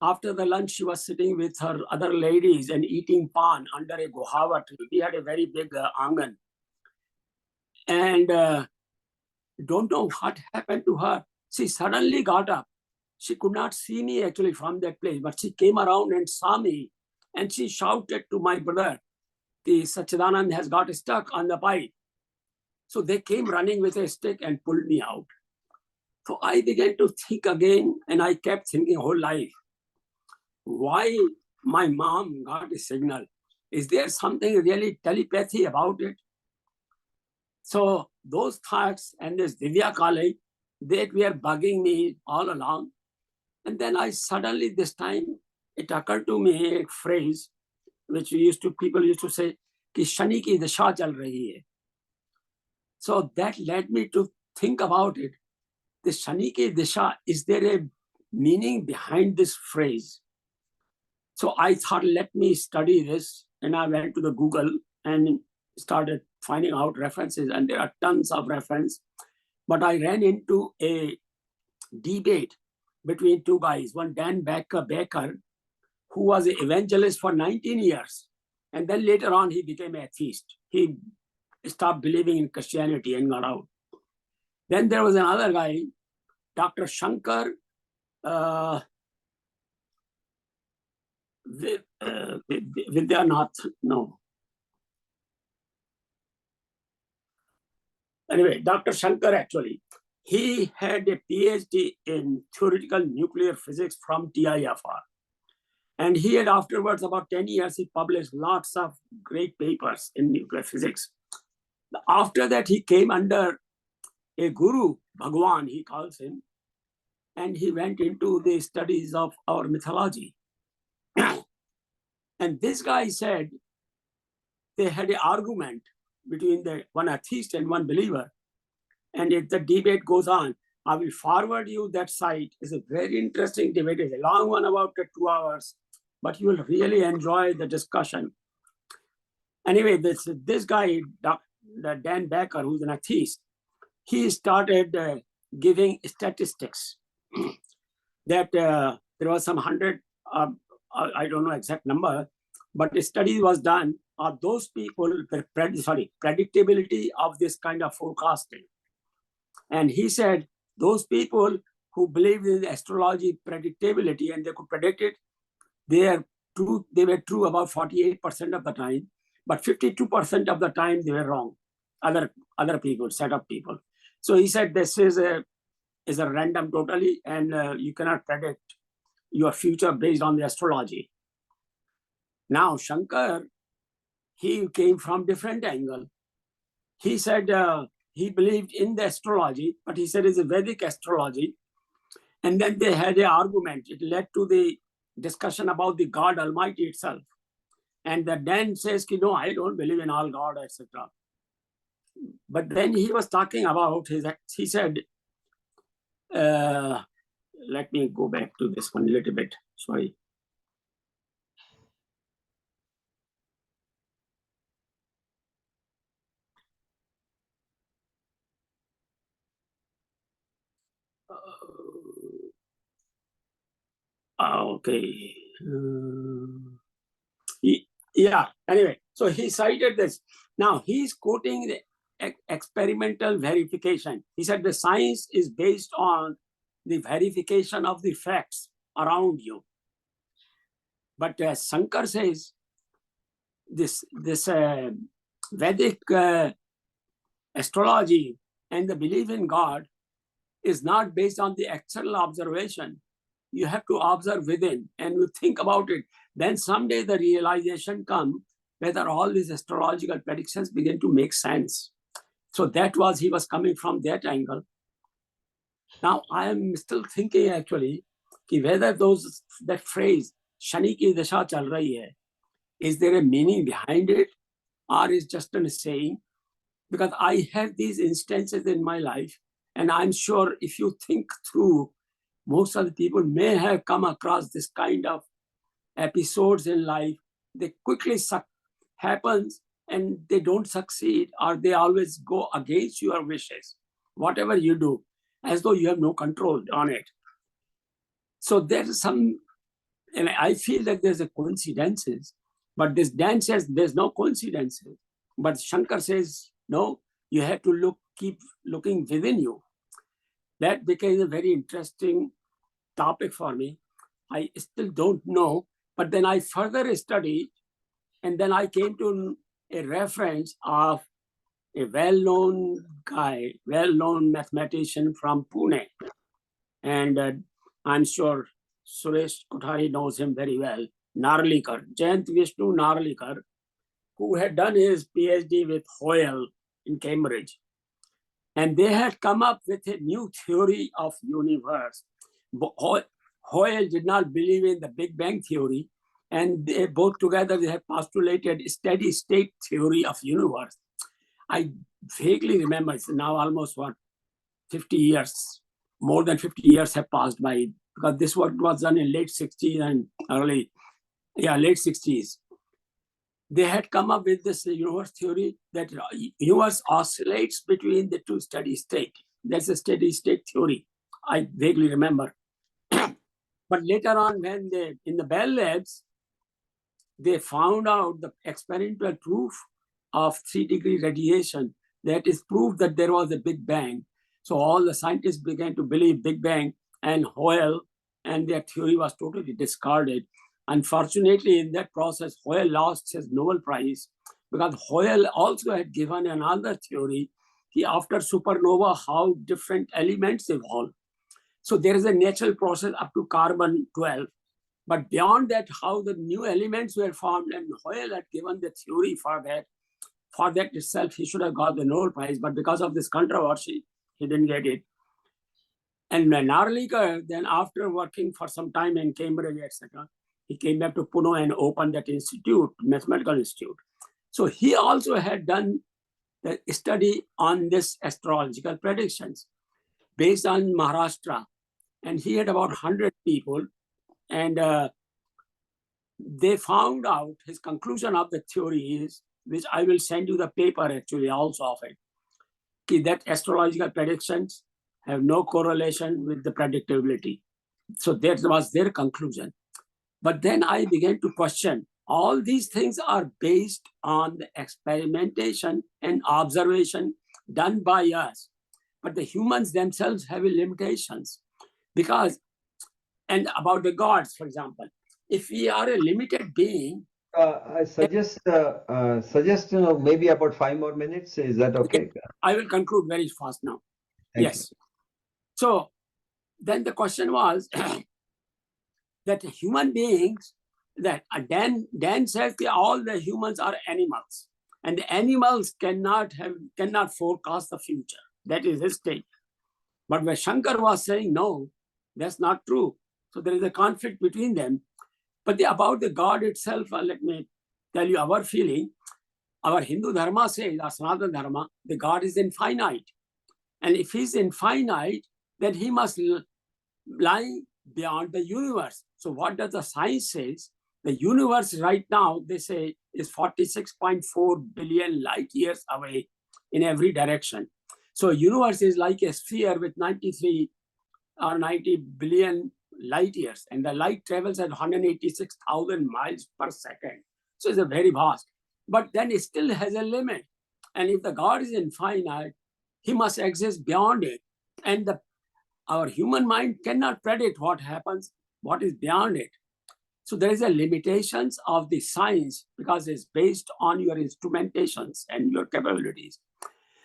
After the lunch, she was sitting with her other ladies and eating pan under a guava tree. We had a very big angan. And don't know what happened to her. She suddenly got up. She could not see me actually from that place, but she came around and saw me. And she shouted to my brother, the Satchidanand has got stuck on the pipe. So they came running with a stick and pulled me out. So I began to think again, and I kept thinking whole life, why my mom got a signal? Is there something really telepathy about it? So those thoughts and this Divya Kali, they were bugging me all along. And then I suddenly, this time, it occurred to me a phrase which people used to say, ki Shani ki disha chal rahi hai. So that led me to think about it. The Shani ki disha, is there a meaning behind this phrase? So I thought, let me study this. And I went to the Google and started finding out references. And there are tons of references. But I ran into a debate between two guys, one Dan Baker, who was an evangelist for 19 years. And then later on, he became an atheist. He stopped believing in Christianity and got out. Then there was another guy, Dr. Shankar Vidyanath, no. Anyway, Dr. Shankar actually, he had a PhD in theoretical nuclear physics from TIFR. And he had afterwards, about 10 years, he published lots of great papers in nuclear physics. After that, he came under a guru, Bhagwan, he calls him, and he went into the studies of our mythology. And this guy said they had an argument between one atheist and one believer. And if the debate goes on, I will forward you that site. It's a very interesting debate. It's a long one, about 2 hours, but you will really enjoy the discussion. Anyway, this guy, Dan Baker, who's an atheist, he started giving statistics that there was some 100, I don't know exact number, but a study was done of those people, predictability of this kind of forecasting. And he said, those people who believed in astrology predictability and they could predict it, they were true about 48% of the time, but 52% of the time they were wrong. Other people, set of people. So he said this is a random totally, and you cannot predict your future based on the astrology. Now Shankar, he came from different angle. He said he believed in the astrology, but he said it's a Vedic astrology. And then they had an argument. It led to the discussion about the God Almighty itself. And the Dan says, no, I don't believe in all God, etc. But then he was talking about he said, let me go back to this one a little bit. Sorry. Okay. Yeah, anyway, so he cited this. Now he's quoting the experimental verification. He said the science is based on the verification of the facts around you. But Shankar says this Vedic astrology and the belief in God is not based on the external observation. You have to observe within and you think about it. Then someday the realization comes whether all these astrological predictions begin to make sense. So he was coming from that angle. Now I am still thinking actually whether that phrase Shani ki dasha chal rahi hai, is there a meaning behind it or is just a saying? Because I have these instances in my life, and I'm sure if you think through, most of the people may have come across this kind of episodes in life. They quickly happens and they don't succeed, or they always go against your wishes, whatever you do, as though you have no control on it. So there's some, and I feel that there's a coincidences, but this Dan says there's no coincidences. But Shankar says, no, you have to keep looking within you. That became a very interesting topic for me. I still don't know, but then I further studied, and then I came to a reference of a well-known guy, well-known mathematician from Pune. And I'm sure Suresh Kothari knows him very well, Narlikar, Jayant Vishnu Narlikar, who had done his PhD with Hoyle in Cambridge. And they had come up with a new theory of universe. Hoyle did not believe in the Big Bang theory, and they both together they have postulated a steady state theory of universe. I vaguely remember, it's now almost 50 years, more than 50 years have passed by, because this work was done in late 60s and late 60s. They had come up with this universe theory that universe oscillates between the two steady state. That's a steady state theory. I vaguely remember. But later on, when in the Bell Labs, they found out the experimental proof of 3-degree radiation. That is proof that there was a Big Bang. So all the scientists began to believe Big Bang and Hoyle, and their theory was totally discarded. Unfortunately, in that process, Hoyle lost his Nobel Prize because Hoyle also had given another theory, after supernova, how different elements evolve. So there is a natural process up to carbon-12. But beyond that, how the new elements were formed, and Hoyle had given the theory for that. For that itself, he should have got the Nobel Prize, but because of this controversy, he didn't get it. And Narlikar, then after working for some time in Cambridge, etc., he came back to Pune and opened that institute, mathematical institute. So he also had done the study on this astrological predictions based on Maharashtra. And he had about 100 people. And they found out, his conclusion of the theory is, which I will send you the paper actually also of it, that astrological predictions have no correlation with the predictability. So that was their conclusion. But then I began to question, all these things are based on the experimentation and observation done by us. But the humans themselves have limitations. Because, and about the gods, for example, if we are a limited being, I suggest maybe about 5 more minutes. Is that okay? I will conclude very fast now. Thank Yes. So then the question was that human beings, that Dan says that all the humans are animals, and the animals cannot forecast the future. That is his take. But where Shankar was saying, no, that's not true. So there is a conflict between them. But about the God itself, let me tell you our feeling. Our Hindu Dharma says, our Sanatana Dharma, the God is infinite. And if he's infinite, then he must lie beyond the universe. So what does the science say? The universe right now, they say, is 46.4 billion light years away in every direction. So universe is like a sphere with 93 or 90 billion light years, and the light travels at 186,000 miles per second. So it's a very vast, but then it still has a limit. And if the God is infinite, he must exist beyond it. And our human mind cannot predict what happens, what is beyond it. So there is a limitations of the science because it's based on your instrumentations and your capabilities.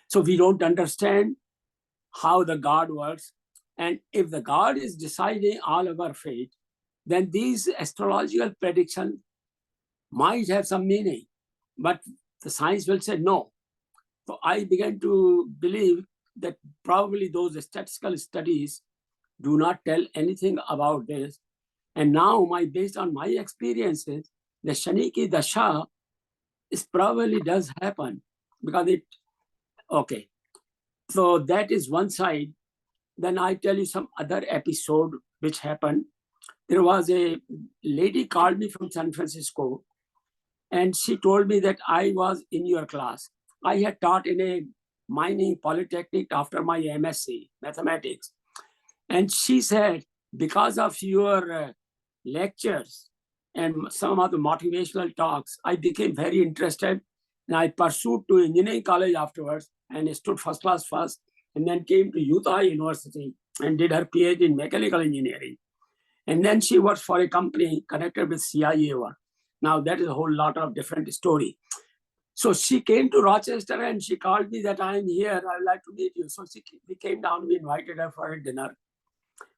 So we don't understand how the God works. And if the God is deciding all of our fate, then these astrological predictions might have some meaning, but the science will say no. So I began to believe that probably those statistical studies do not tell anything about this. And now, based on my experiences, the Shaniki Dasha is probably does happen because it, okay. So that is one side. Then I tell you some other episode which happened. There was a lady called me from San Francisco, and she told me that I was in your class. I had taught in a mining polytechnic after my MSc mathematics. And she said, because of your lectures and some of the motivational talks, I became very interested, and I pursued to engineering college afterwards and stood first class first, and then came to Utah University and did her PhD in mechanical engineering. And then she works for a company connected with CIA work. Now that is a whole lot of different story. So she came to Rochester and she called me that I'm here, I would like to meet you. So we came down, we invited her for a dinner.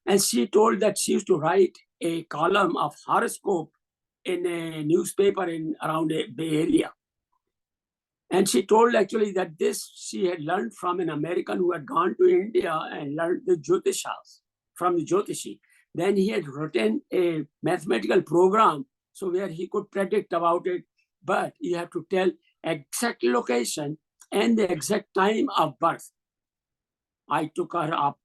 And she told that she used to write a column of horoscope in a newspaper in around a Bay Area. And she told actually that this she had learned from an American who had gone to India and learned the Jyotishas from the Jyotishi. Then he had written a mathematical program so where he could predict about it, but you have to tell exact location and the exact time of birth. I took up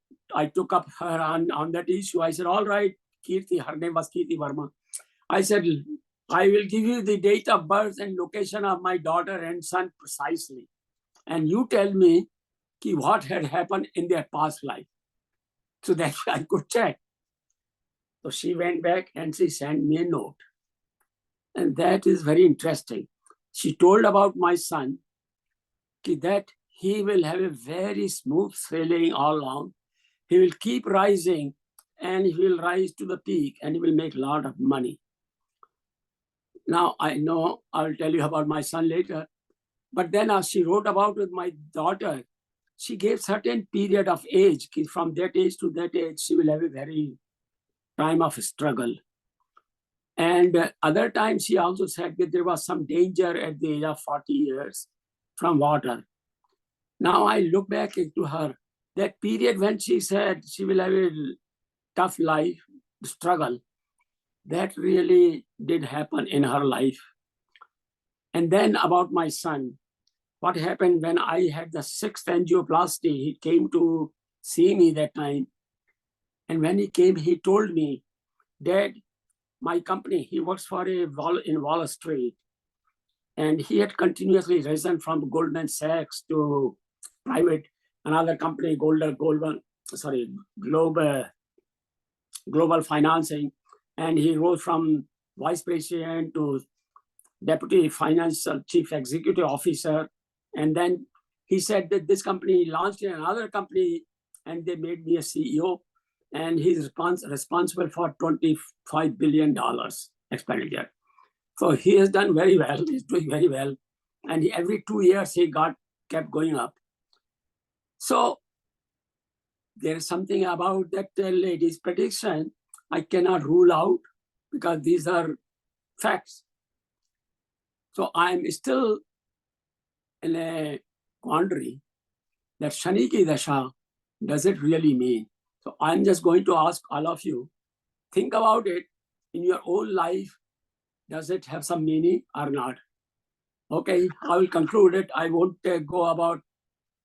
her on that issue. I said, all right, Kirti, her name was Kirti Verma. I said, I will give you the date of birth and location of my daughter and son precisely. And you tell me what had happened in their past life. So that I could check. So she went back and she sent me a note. And that is very interesting. She told about my son that he will have a very smooth sailing all along. He will keep rising and he will rise to the peak and he will make a lot of money. Now, I know I'll tell you about my son later, but then as she wrote about with my daughter, she gave certain period of age. From that age to that age, she will have a very time of struggle. And other times she also said that there was some danger at the age of 40 years from water. Now I look back into her, that period when she said she will have a tough life, struggle, that really did happen in her life. And then about my son, what happened when I had the 6th angioplasty, he came to see me that time. And when he came, he told me, Dad, my company, he works for in Wall Street. And he had continuously risen from Goldman Sachs to private, another company, Global Financing. And he rose from vice president to deputy financial chief executive officer. And then he said that this company launched in another company and they made me a CEO. and he's responsible for $25 billion expenditure. So he has done very well. He's doing very well, and every 2 years he kept going up. So there is something about that lady's prediction I cannot rule out, because these are facts. So I'm still in a quandary that Shani ki dasha, does it really mean? So I'm just going to ask all of you, think about it in your own life. Does it have some meaning or not? Okay, I will conclude it. I won't go about,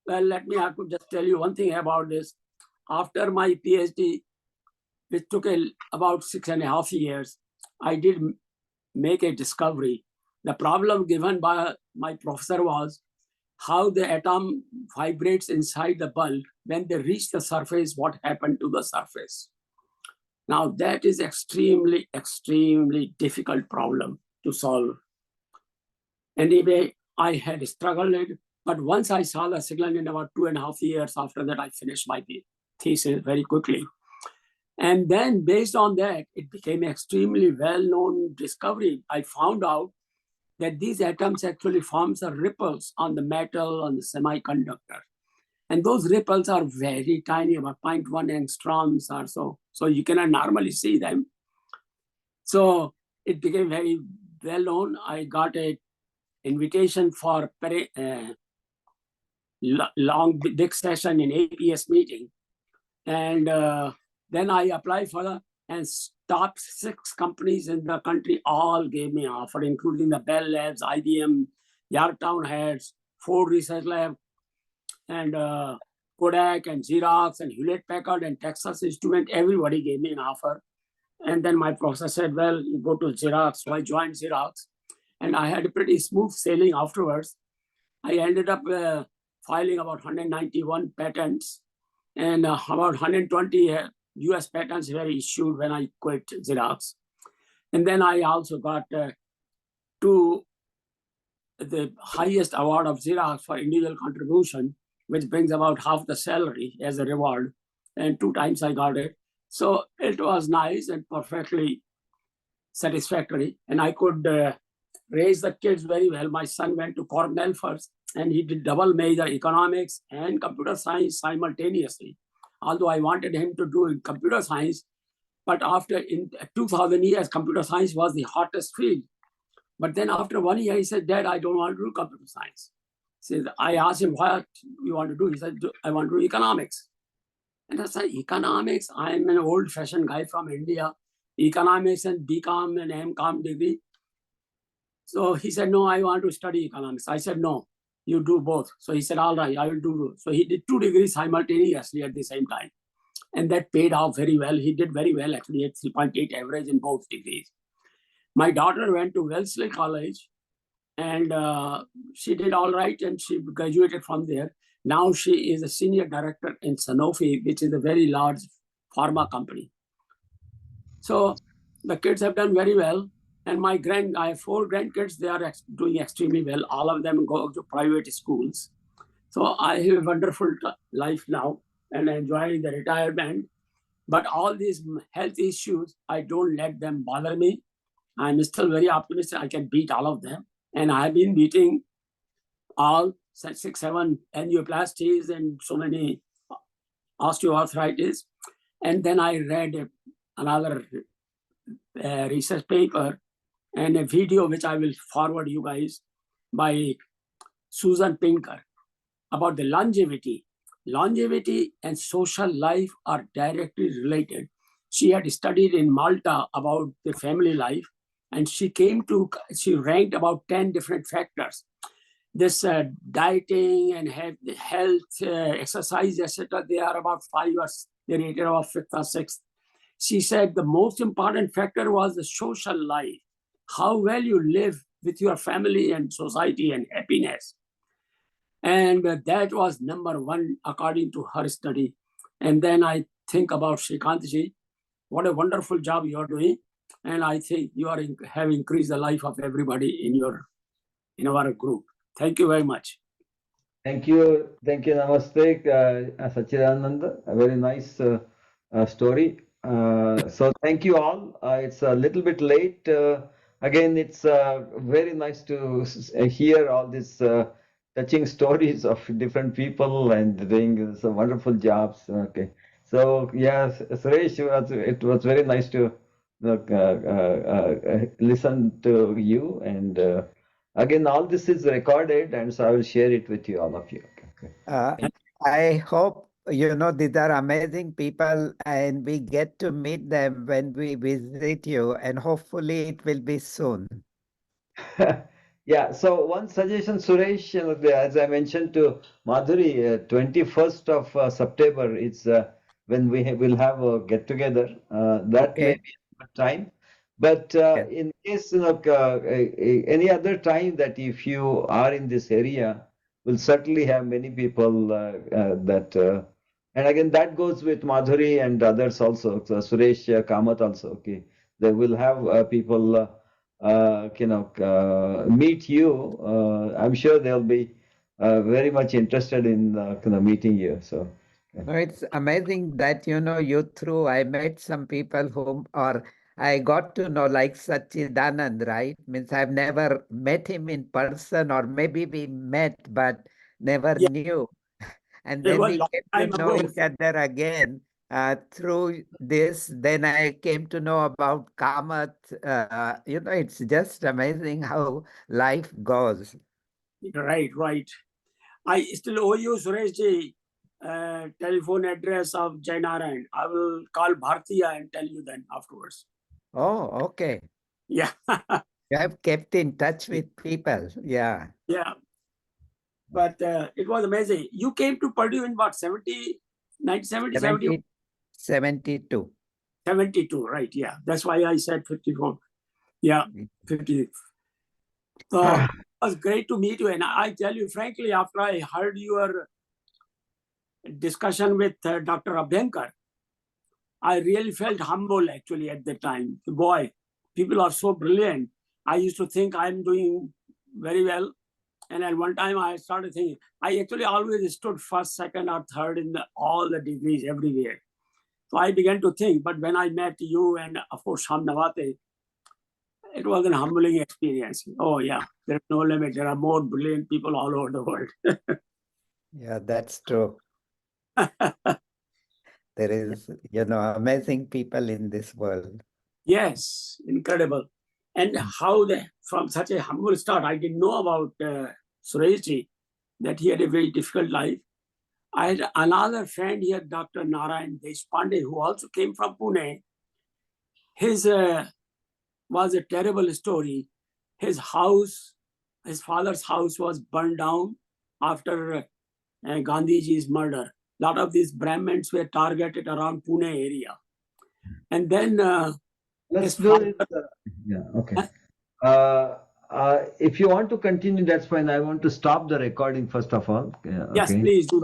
well, I could just tell you one thing about this. After my PhD, which took about 6.5 years, I did make a discovery. The problem given by my professor was how the atom vibrates inside the bulb. When they reach the surface, what happened to the surface? Now that is extremely, extremely difficult problem to solve. Anyway, I had struggled it, but once I saw the signal in about 2.5 years after that, I finished my thesis very quickly. And then based on that, it became extremely well-known discovery. I found out that these atoms actually forms the ripples on the metal, on the semiconductor. And those ripples are very tiny, about 0.1 angstroms or so. So you cannot normally see them. So it became very well-known. I got an invitation for long, big session in APS meeting. And then I applied for and top 6 companies in the country all gave me an offer, including the Bell Labs, IBM, Yorktown Heads, Ford Research Lab, and Kodak and Xerox and Hewlett Packard and Texas Instrument. Everybody gave me an offer. And then my professor said, well, you go to Xerox. So I joined Xerox. And I had a pretty smooth sailing afterwards. I ended up filing about 191 patents, and about 120 US patents were issued when I quit Xerox. And then I also got the highest award of Xerox for individual contribution, which brings about half the salary as a reward. And 2 times I got it. So it was nice and perfectly satisfactory. And I could raise the kids very well. My son went to Cornell first, and he did double major economics and computer science simultaneously. Although I wanted him to do computer science, but after in 2000 years, computer science was the hottest field. But then after 1 year, he said, Dad, I don't want to do computer science. So I asked him, what you want to do? He said, I want to do economics. And I said, economics? I'm an old-fashioned guy from India. Economics and BCom and MCom degree. So he said, no, I want to study economics. I said, no, you do both. So he said, all right, I will do. So he did 2 degrees simultaneously at the same time. And that paid off very well. He did very well, actually, at 3.8 average in both degrees. My daughter went to Wellesley College, and she did all right, and she graduated from there. Now she is a senior director in Sanofi, which is a very large pharma company. So the kids have done very well. And I have 4 grandkids. They are doing extremely well. All of them go to private schools. So I have a wonderful life now and enjoy the retirement. But all these health issues, I don't let them bother me. I'm still very optimistic I can beat all of them. And I've been beating all 6, 7 angioplasties and so many osteoarthritis. And then I read another research paper and a video, which I will forward you guys, by Susan Pinker about the longevity. Longevity and social life are directly related. She had studied in Malta about the family life, and she ranked about 10 different factors. This dieting and health, exercise, etc. They are about 5 or they rated about 5th or 6th. She said the most important factor was the social life, how well you live with your family and society and happiness. And that was number 1 according to her study. And then I think about Shrikantji, what a wonderful job you are doing. And I think you have increased the life of everybody in our group. Thank you very much. Thank you. Thank you. Namaste, Satchidanand. A very nice story. So thank you all. It's a little bit late. Again, it's very nice to hear all these touching stories of different people and doing some wonderful jobs. Okay. So yes, Suresh, it was very nice to listen to you. And again, all this is recorded, and so I will share it with you, all of you. Okay. I hope, you know, these are amazing people and we get to meet them when we visit you, and hopefully it will be soon. Yeah, so one suggestion, Suresh, as I mentioned to Madhuri, 21st of September is when will have a get together. That may Okay. be a good time. But Yes. in case, any other time that if you are in this area, we'll certainly have many people and again, that goes with Madhuri and others also, so Suresh Kamath also, okay. They will have people meet you. I'm sure they'll be very much interested in meeting you. So No, it's amazing that, you know, you through, I met some people whom, or I got to know, like Satchidanand, right? Means I've never met him in person, or maybe we met but never Yeah, knew. And it then was we long came to time know ago. each other again through this. Then I came to know about Kamath. You know, it's just amazing how life goes. Right, right. I still owe you, Suresh ji, telephone address of Jainaran. I will call Bhartiya and tell you then afterwards. Oh, okay. Yeah. You have kept in touch with people. Yeah. Yeah. But it was amazing. You came to Purdue in what, 70, 1970, 70, 72. 72, right? Yeah. That's why I said 54. Yeah, 50. So it was great to meet you. And I tell you, frankly, after I heard your discussion with Dr. Abhyankar, I really felt humble actually at the time. Boy, people are so brilliant. I used to think I'm doing very well. And at one time I started thinking, I actually always stood first, second, or third in all the degrees everywhere. So I began to think, but when I met you and of course Sham Nawate, it was an humbling experience. Oh yeah, there's no limit. There are more brilliant people all over the world. Yeah, that's true. There is, you know, amazing people in this world. Yes, incredible. And how from such a humble start, I didn't know about Sureshji, that he had a very difficult life. I had another friend here, Dr. Narayan Deshpande, who also came from Pune. His was a terrible story. His house, his father's house was burned down after Gandhiji's murder. A lot of these Brahmins were targeted around Pune area. And then let's his do father, it. Yeah, okay. If you want to continue, that's fine. I want to stop the recording first of all. yes, Okay. please do.